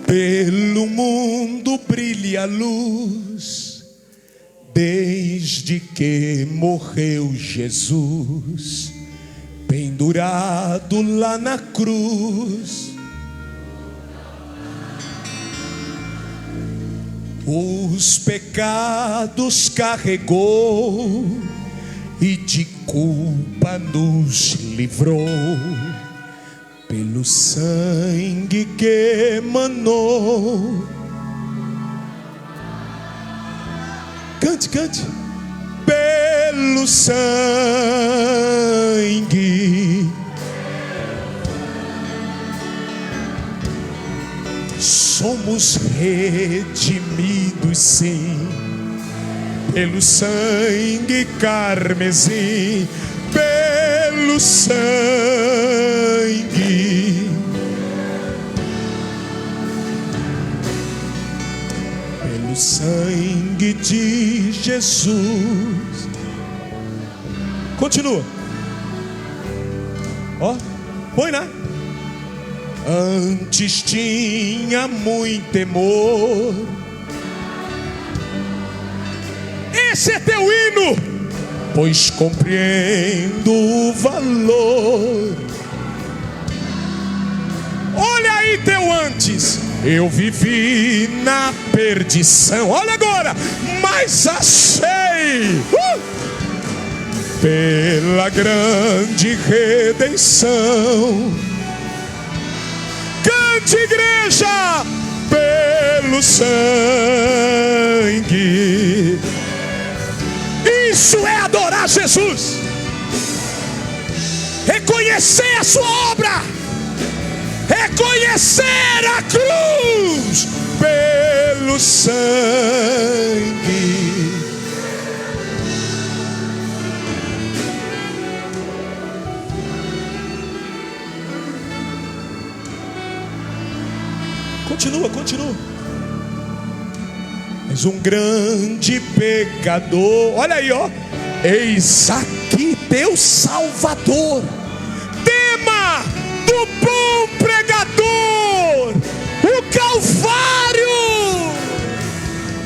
Pelo mundo brilha a luz, desde que morreu Jesus, pendurado lá na cruz. Os pecados carregou e de culpa nos livrou, pelo sangue que emanou. Cante, cante. Pelo sangue somos redimidos, sim, pelo sangue carmesim, pelo sangue, pelo sangue de Jesus. Continua. Ó, põe, né? Antes tinha muito temor. Esse é teu hino, pois compreendo o valor. Olha aí teu antes. Eu vivi na perdição. Olha agora. Mas achei pela grande redenção. Cante, igreja, pelo sangue. Isso é adorar Jesus, reconhecer a sua obra, reconhecer a cruz, pelo sangue. Continua, continua. És um grande pecador. Olha aí, ó. Eis aqui teu Salvador. Tema do bom pregador, o Calvário,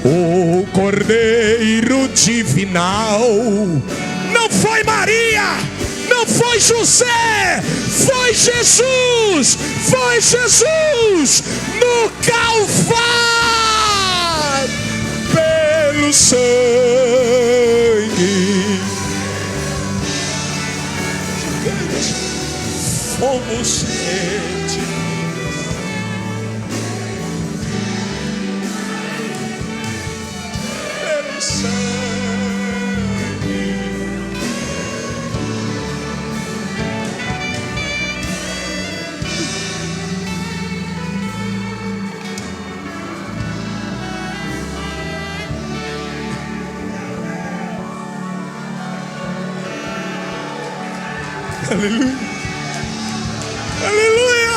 o Cordeiro divinal. Não foi Maria, não foi José, foi Jesus. Foi Jesus no Calvário, pelo sangue fomos redimidos. Pelo sangue. Aleluia. Aleluia.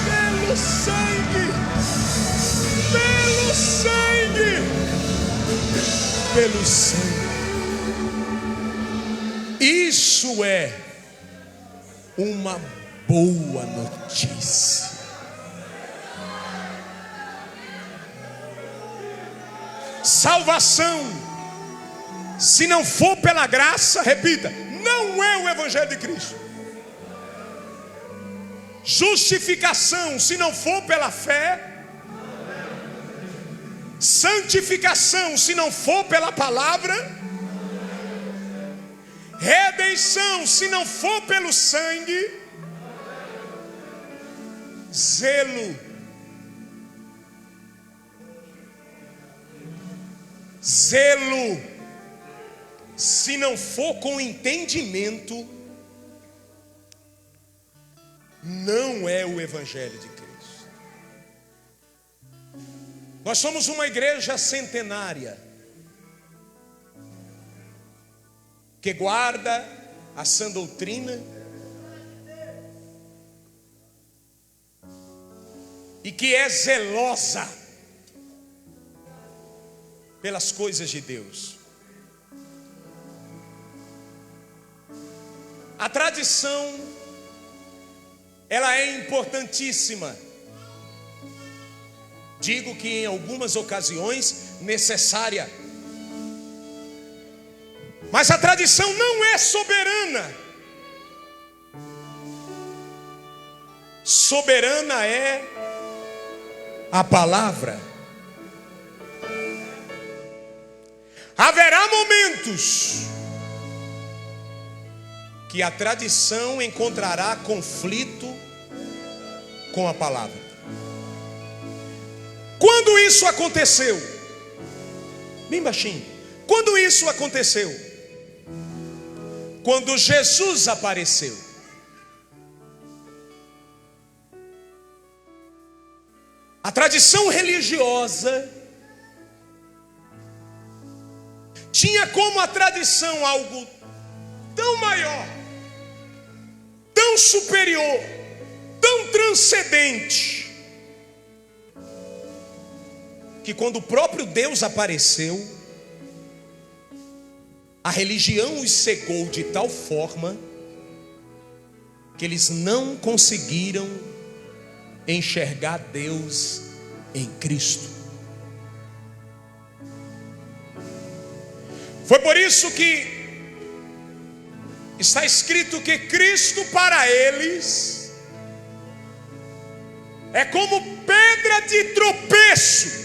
Pelo sangue. Pelo sangue. Pelo sangue. Isso é uma boa notícia. Salvação, se não for pela graça, repita, não é o Evangelho de Cristo. Justificação, se não for pela fé. Santificação, se não for pela palavra. Redenção, se não for pelo sangue. Zelo. Zelo, se não for com entendimento, não é o Evangelho de Cristo. Nós somos uma igreja centenária, que guarda a sã doutrina e que é zelosa pelas coisas de Deus. A tradição, ela é importantíssima. Digo que em algumas ocasiões necessária. Mas a tradição não é soberana. Soberana é a palavra. Haverá momentos que a tradição encontrará conflito com a palavra. Quando isso aconteceu? Bem baixinho. Quando isso aconteceu? Quando Jesus apareceu. A tradição religiosa tinha como a tradição algo tão maior, tão superior, tão transcendente, que quando o próprio Deus apareceu, a religião os cegou de tal forma que eles não conseguiram enxergar Deus em Cristo. Foi por isso que está escrito que Cristo para eles é como pedra de tropeço.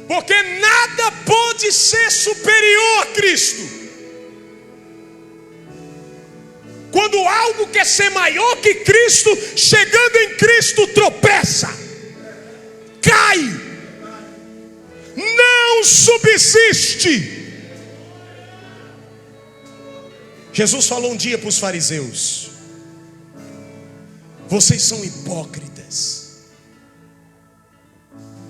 Porque nada pode ser superior a Cristo. Quando algo quer ser maior que Cristo, chegando em Cristo, tropeça, cai, não subsiste. Jesus falou um dia para os fariseus: vocês são hipócritas,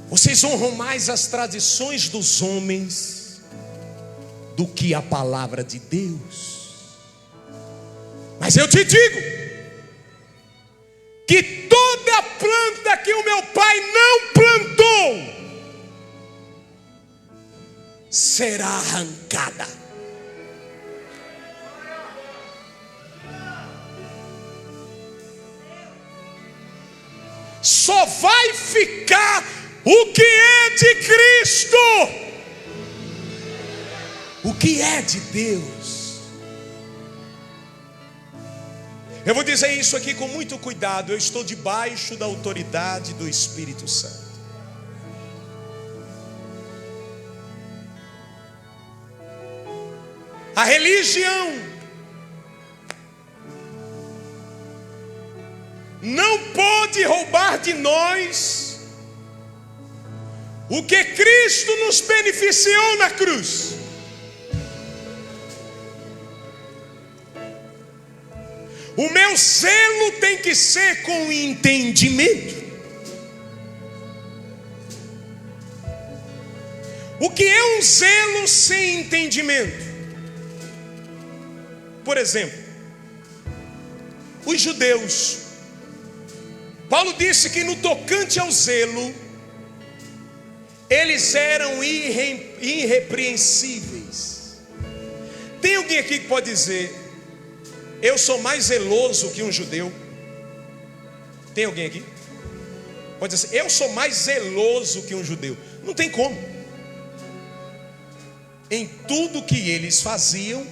vocês honram mais as tradições dos homens do que a palavra de Deus. Mas eu te digo que toda planta que o meu Pai não plantou será arrancada. Só vai ficar o que é de Cristo. o que é de Deus. Eu vou dizer isso aqui com muito cuidado. Eu estou debaixo da autoridade do Espírito Santo. A religião não pode roubar de nós o que Cristo nos beneficiou na cruz. O meu zelo tem que ser com entendimento. O que é um zelo sem entendimento? Por exemplo, os judeus. Paulo disse que no tocante ao zelo, eles eram irrepreensíveis. Tem alguém aqui que pode dizer: eu sou mais zeloso que um judeu? Tem alguém aqui? Pode dizer: eu sou mais zeloso que um judeu. Não tem como. Em tudo que eles faziam,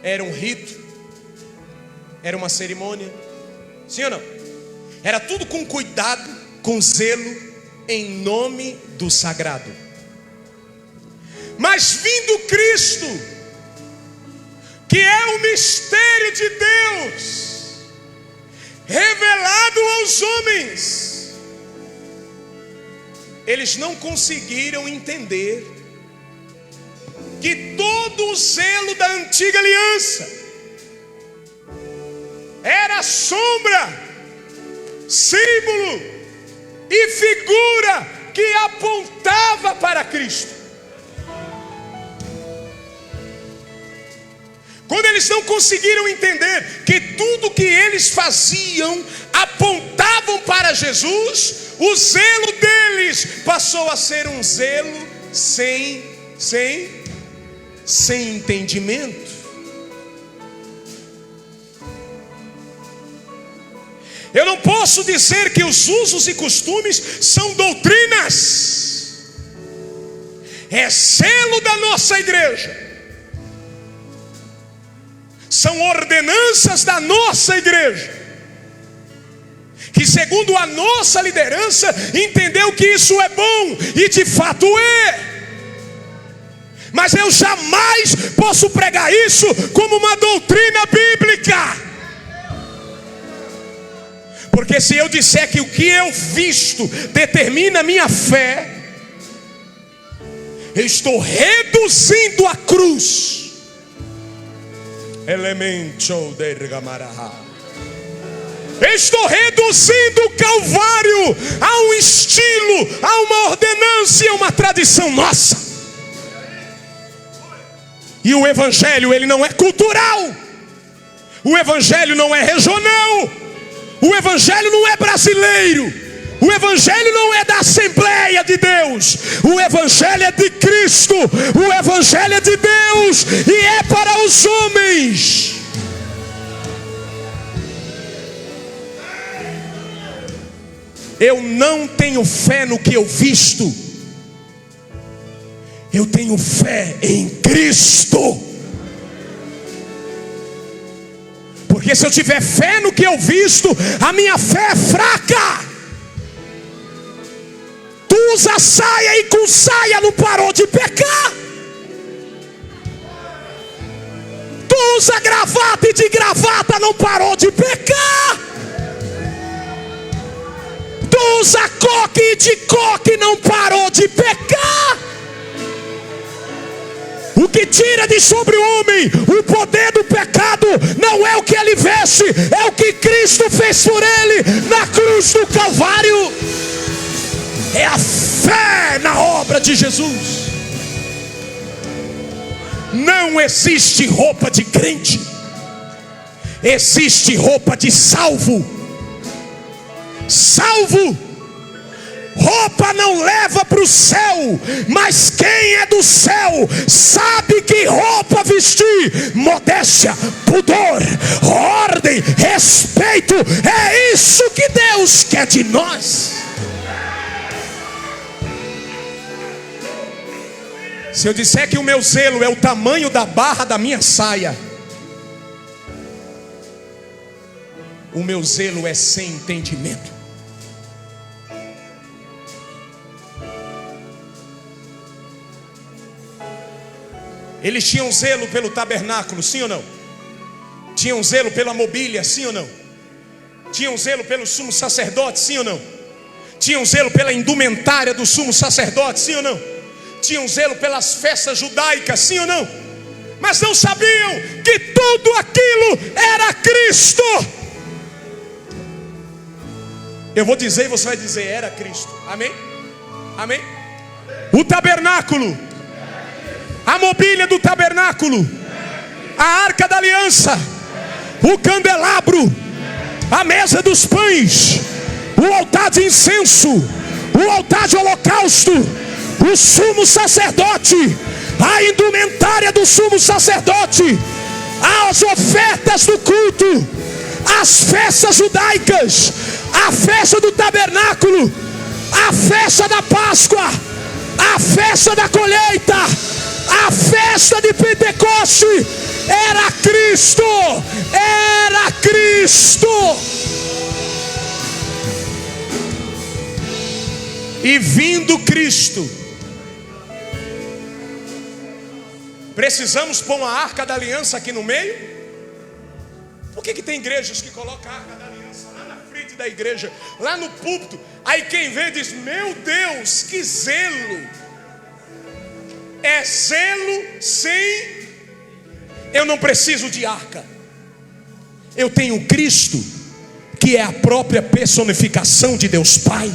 era um rito, era uma cerimônia. Sim ou não? Era tudo com cuidado, com zelo, em nome do sagrado. Mas vindo Cristo, que é o mistério de Deus, revelado aos homens, eles não conseguiram entender que todo o zelo da antiga aliança era sombra, símbolo e figura que apontava para Cristo. Quando eles não conseguiram entender que tudo que eles faziam apontavam para Jesus, o zelo deles passou a ser um zelo sem entendimento. Eu não posso dizer que os usos e costumes são doutrinas. É zelo da nossa igreja. São ordenanças da nossa igreja, que segundo a nossa liderança entendeu que isso é bom, e de fato é. Mas eu jamais posso pregar isso como uma doutrina bíblica. Porque se eu disser que o que eu visto determina a minha fé, eu estou reduzindo a cruz. Eu estou reduzindo o Calvário a um estilo, a uma ordenança e a uma tradição nossa. E o Evangelho, ele não é cultural. O Evangelho não é regional. O Evangelho não é brasileiro. O Evangelho não é da Assembleia de Deus. O Evangelho é de Cristo. O Evangelho é de Deus e é para os homens. Eu não tenho fé no que eu visto. Eu tenho fé em Cristo. Porque se eu tiver fé no que eu visto, a minha fé é fraca. Tu usa saia e com saia não parou de pecar. Tu usa gravata e de gravata não parou de pecar. Tu usa coque e de coque não parou de pecar. O que tira de sobre o homem o poder do pecado não é o que ele veste, é o que Cristo fez por ele na cruz do Calvário. É a fé na obra de Jesus. Não existe roupa de crente, existe roupa de salvo. Salvo. Roupa não leva para o céu, mas quem é do céu sabe que roupa vestir. Modéstia, pudor, ordem, respeito. É isso que Deus quer de nós. Se eu disser que o meu zelo é o tamanho da barra da minha saia, o meu zelo é sem entendimento. Eles tinham zelo pelo tabernáculo, sim ou não? Tinham zelo pela mobília, sim ou não? Tinham zelo pelo sumo sacerdote, sim ou não? Tinham zelo pela indumentária do sumo sacerdote, sim ou não? Tinham zelo pelas festas judaicas, sim ou não? Mas não sabiam que tudo aquilo era Cristo. Eu vou dizer e você vai dizer: era Cristo. Amém? Amém? O tabernáculo, a mobília do tabernáculo, a arca da aliança, o candelabro, a mesa dos pães, o altar de incenso, o altar de holocausto, o sumo sacerdote, a indumentária do sumo sacerdote, as ofertas do culto, as festas judaicas, a festa do tabernáculo, a festa da Páscoa, a festa da colheita, a festa de Pentecoste. Era Cristo, era Cristo. E vindo Cristo, precisamos pôr uma arca da aliança aqui no meio? Por que tem igrejas que colocam a arca da aliança lá na frente da igreja, lá no púlpito? Aí quem vê diz: meu Deus, que zelo! É zelo sem... Eu não preciso de arca. Eu tenho Cristo, que é a própria personificação de Deus Pai.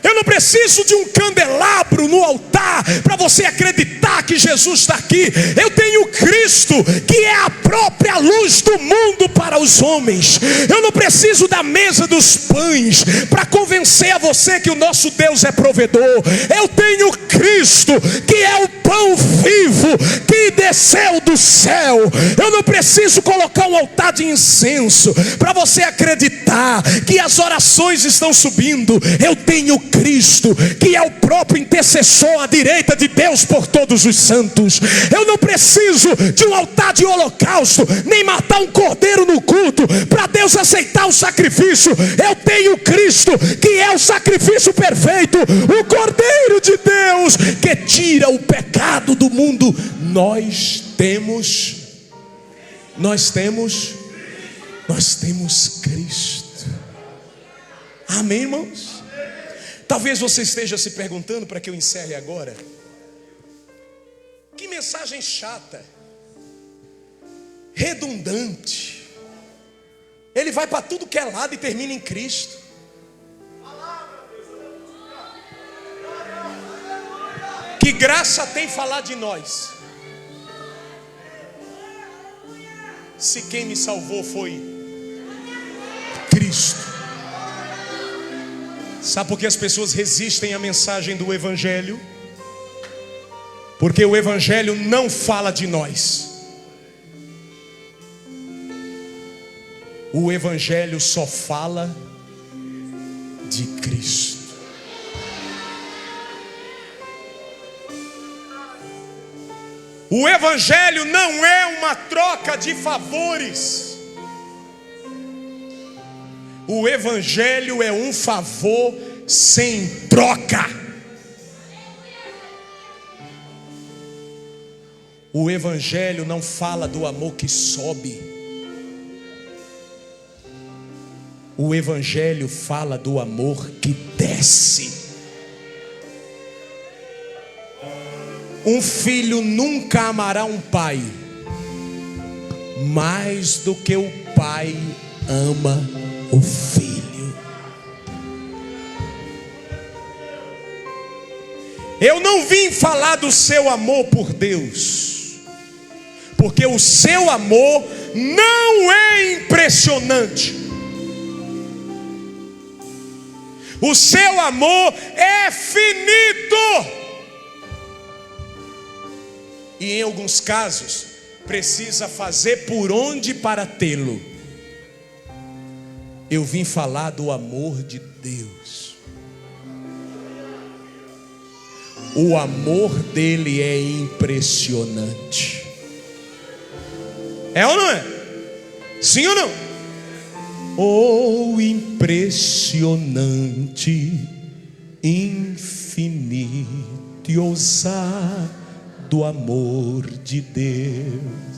Eu não preciso de um candelabro no altar para você acreditar que Jesus está aqui. Eu tenho Cristo, que é a própria luz do mundo para os homens. Eu não preciso da mesa dos pães para convencer a você que o nosso Deus é provedor. Eu tenho Cristo, que é o pão vivo que desceu do céu. Eu não preciso colocar um altar de incenso para você acreditar que as orações estão subindo. Eu tenho Cristo, que é o próprio intercessor à direita de Deus por todos os santos. Eu não preciso de um altar de holocausto, nem matar um cordeiro no culto para Deus aceitar o sacrifício. Eu tenho Cristo, que é o sacrifício perfeito, o Cordeiro de Deus, que tira o pecado do mundo. Nós temos Cristo. Amém, irmãos? Talvez você esteja se perguntando, para que eu encerre agora: que mensagem chata, redundante. Ele vai para tudo que é lado e termina em Cristo. Que graça tem falar de nós, se quem me salvou foi Cristo? Sabe por que as pessoas resistem à mensagem do Evangelho? Porque o Evangelho não fala de nós. O Evangelho só fala de Cristo. O Evangelho não é uma troca de favores. O Evangelho é um favor sem troca. O Evangelho não fala do amor que sobe. O Evangelho fala do amor que desce. Um filho nunca amará um pai mais do que o pai ama o filho. Eu não vim falar do seu amor por Deus, porque o seu amor não é impressionante. O seu amor é finito. E em alguns casos precisa fazer por onde para tê-lo. Eu vim falar do amor de Deus. o amor dele é impressionante. É ou não é? Sim ou não? Oh, impressionante, infinito e ousado amor de Deus.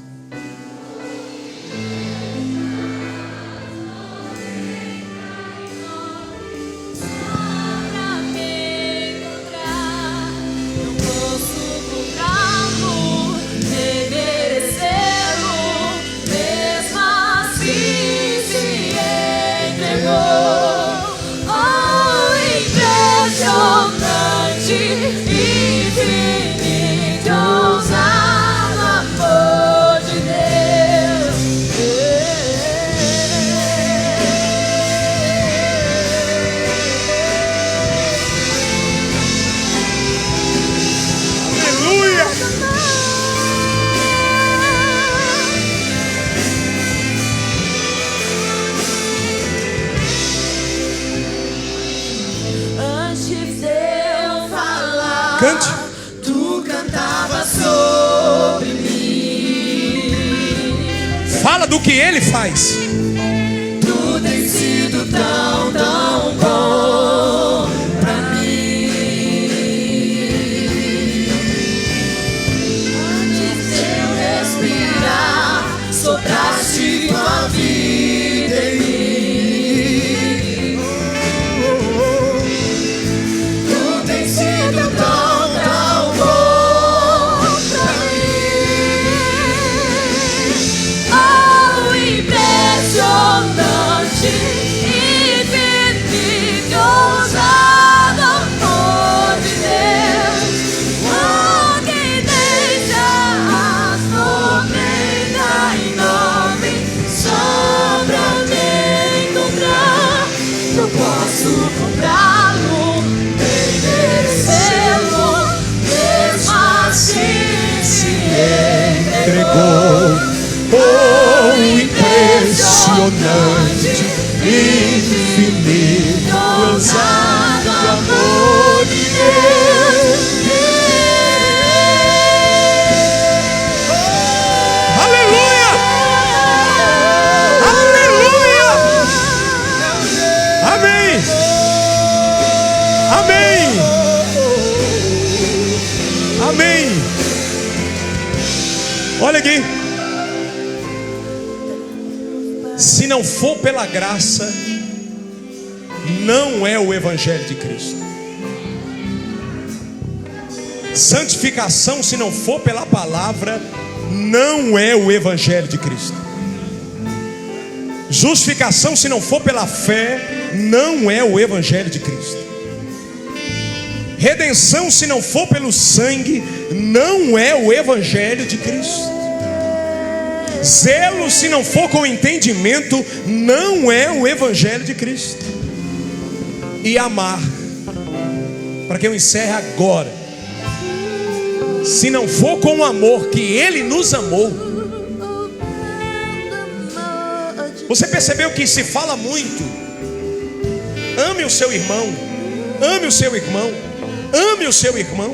Cante. Tu cantava sobre mim. Fala do que ele faz. Tu tem sido tão, tão bom pra mim. Antes de eu respirar, sopraste tua vida em mim. Tu tem sido tão oh, impressionante, infinito, ousado amor de Deus. Aleluia! Aleluia! Amém! Amém! Amém! Olha aqui. Se não for pela graça, não é o Evangelho de Cristo. Santificação, se não for pela palavra, não é o Evangelho de Cristo. Justificação, se não for pela fé, não é o Evangelho de Cristo. Redenção, se não for pelo sangue, não é o Evangelho de Cristo. Zelo, se não for com entendimento, não é o Evangelho de Cristo. E amar, para que eu encerre agora, se não for com o amor que Ele nos amou. Você percebeu que se fala muito: ame o seu irmão, ame o seu irmão, ame o seu irmão.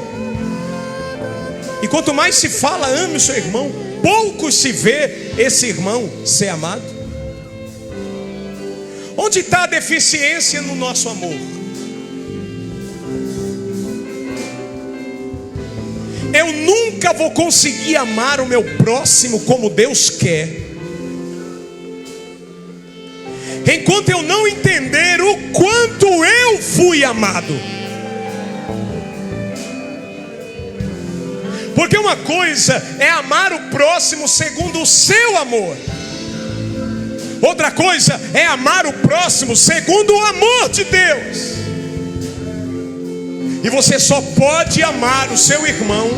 E quanto mais se fala ame o seu irmão, pouco se vê esse irmão ser amado. Onde está a deficiência no nosso amor? Eu nunca vou conseguir amar o meu próximo como Deus quer, enquanto eu não entender o quanto eu fui amado. Porque uma coisa é amar o próximo segundo o seu amor, outra coisa é amar o próximo segundo o amor de Deus. E você só pode amar o seu irmão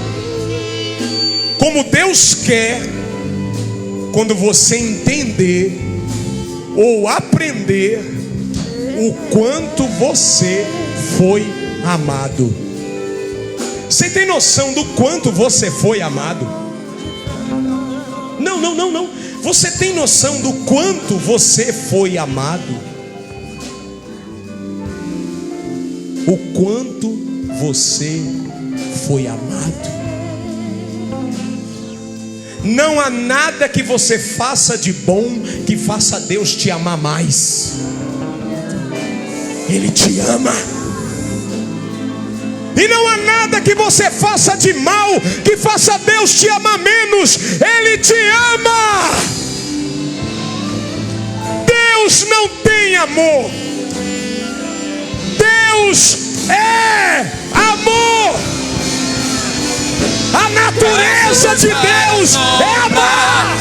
como Deus quer quando você entender ou aprender o quanto você foi amado. Você tem noção do quanto você foi amado? Não. Você tem noção do quanto você foi amado? O quanto você foi amado. Não há nada que você faça de bom que faça Deus te amar mais. Ele te ama. E não há nada que você faça de mal que faça Deus te amar menos. Ele te ama. Deus não tem amor. Deus é amor. A natureza de Deus é amar.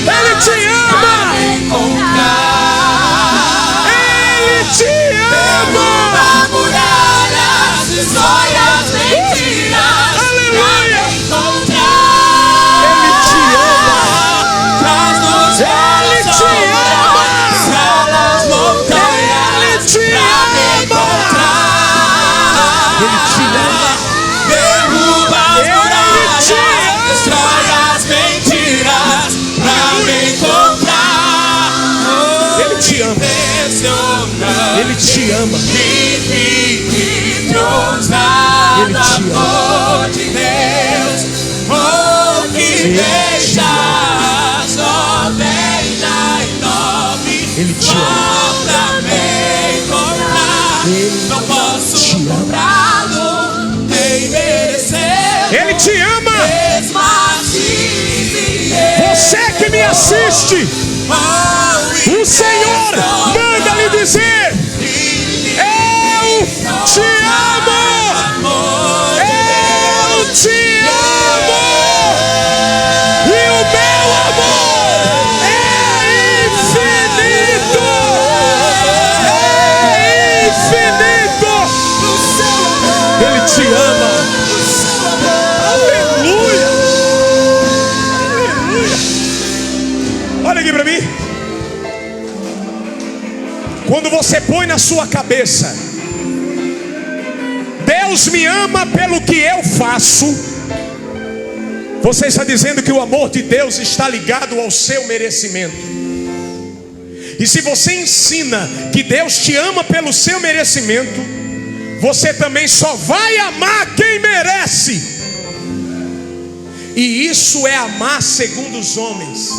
Ele te ama. Ele te ama. Aleluia. Ele te ama. Ele te ama. Ele te ama. Ele te ama. Derruba as muralhas, destrói as mentiras pra me encontrar. Ele te ama. Ele te ama. Ele te ama. De Deus, oh, que deixas, oh, deixa em nome. Ele te ama. Pra me encontrar. Não posso comprá-lo, nem merecer. Ele te ama. Você que me assiste, o Senhor manda lhe dizer: eu te amo. Eu te amo. E o meu amor é infinito. É infinito. Ele te ama. Aleluia. Aleluia. Olha aqui para mim. Quando você põe na sua cabeça: Deus me ama pelo que eu faço, você está dizendo que o amor de Deus está ligado ao seu merecimento. E se você ensina que Deus te ama pelo seu merecimento, você também só vai amar quem merece. E isso é amar segundo os homens.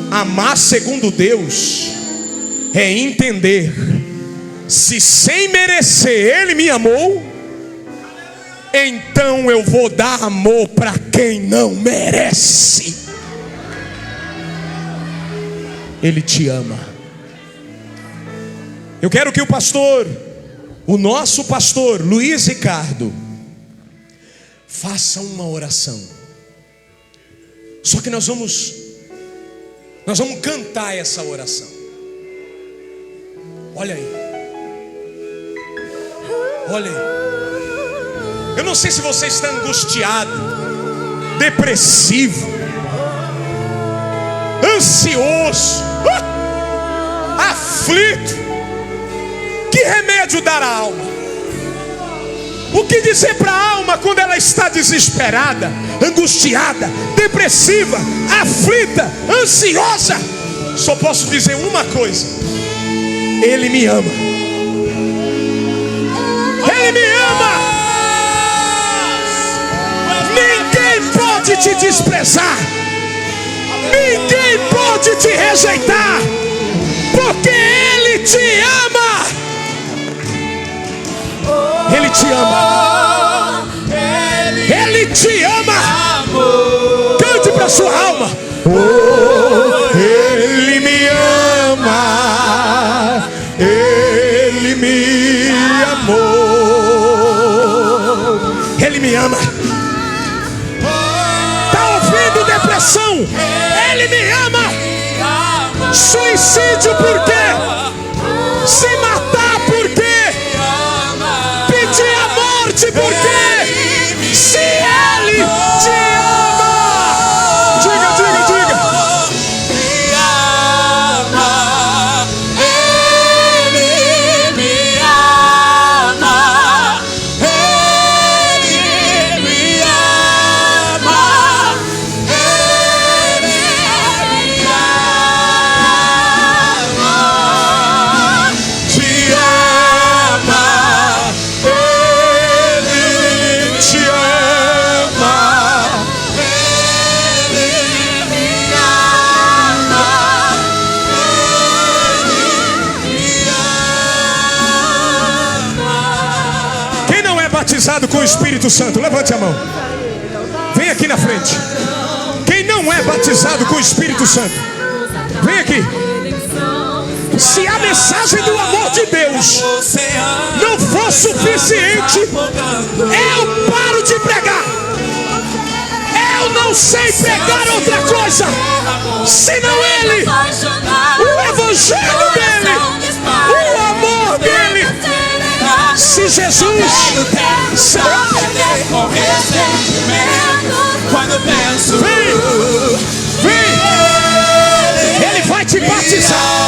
Amar segundo Deus é entender: se sem merecer Ele me amou, então eu vou dar amor para quem não merece. Ele te ama. Eu quero que o nosso pastor Luiz Ricardo, faça uma oração. Só que nós vamos cantar essa oração. Olha aí. Olha aí. Eu não sei se você está angustiado, depressivo, ansioso, aflito. Que remédio dar à alma? O que dizer para a alma quando ela está desesperada, angustiada, depressiva, aflita, ansiosa? Só posso dizer uma coisa: Ele me ama. Ele me ama. Ninguém pode te desprezar. Ninguém pode te rejeitar, porque Ele te ama. Ele te ama. Ele te ama. Cante para sua alma. Oh, Ele me ama. Ele me amou. Ele me ama. Tá ouvindo depressão? Ele me ama. Suicídio por quê? Se matar por quê? Pedir a morte por quê? Se Ele te ama. Diga, diga, diga. Me ama. Ele me ama. Ele me ama. Ele me ama. Te ama. batizado com o Espírito Santo? Levante a mão. Vem aqui na frente. Quem não é batizado com o Espírito Santo? Vem aqui. Se a mensagem do amor de Deus não for suficiente, eu paro de pregar. Eu não sei pregar outra coisa senão Ele, o Evangelho dEle, o amor dEle. Se Jesus vem, Ele vai te batizar.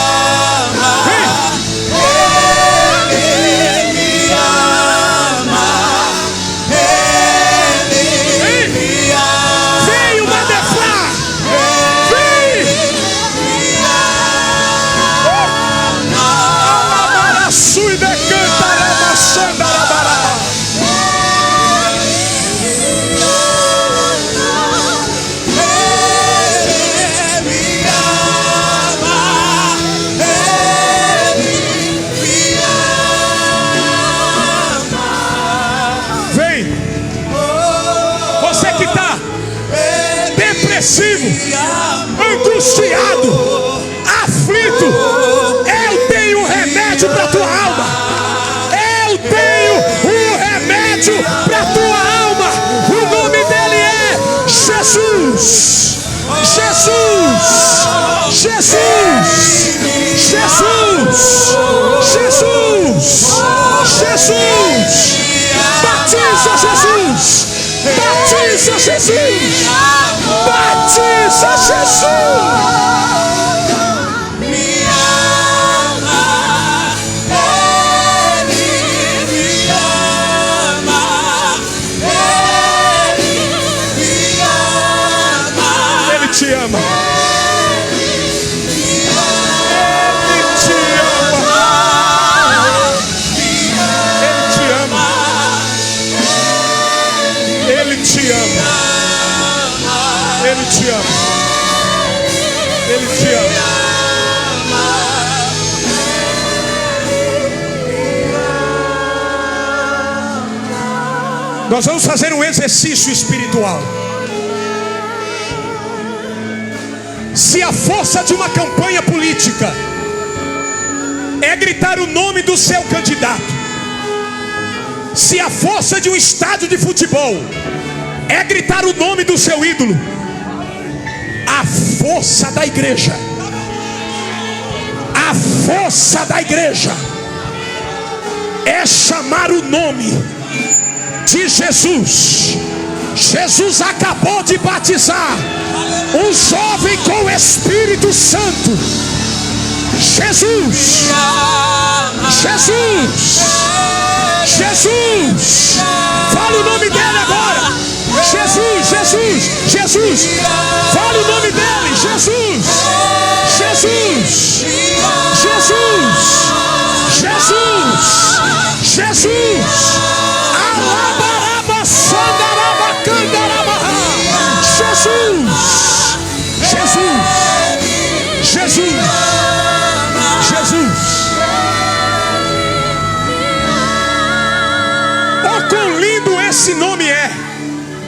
Angustiado, aflito, eu tenho um remédio para tua alma. Eu tenho um remédio para tua alma. O nome dele é Jesus. Jesus. Jesus. Jesus. Jesus. Jesus. Batiza Jesus. Batiza Jesus. Batiza Jesus. Te ama. Ele te ama. Ele te ama. Ele te ama. Nós vamos fazer um exercício espiritual. Se a força de uma campanha política é gritar o nome do seu candidato, se a força de um estádio de futebol é gritar o nome do seu ídolo, a força da igreja, a força da igreja é chamar o nome de Jesus. Jesus acabou de batizar um jovem com o Espírito Santo. Jesus, Jesus, Jesus. Fala o nome dele agora. Jesus, Jesus, Jesus. Fala o nome dele. Jesus, Jesus, Jesus, Jesus, Jesus. Alabaraba, sandaraba, candaraba. Jesus, Jesus, Jesus, Jesus. Oh, quão lindo esse nome é!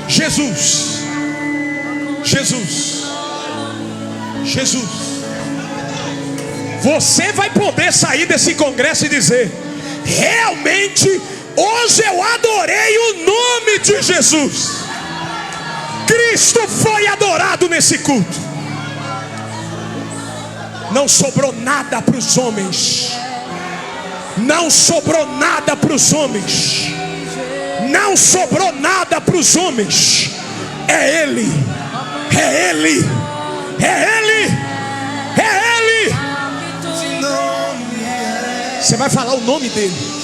Jesus, Jesus, Jesus. Você vai poder sair desse congresso e dizer: realmente, hoje eu adorei o nome de Jesus. Cristo foi adorado nesse culto. Não sobrou nada para os homens. Não sobrou nada para os homens. Não sobrou nada para os homens. É Ele. É Ele. É Ele. É Ele. Você vai falar o nome dele.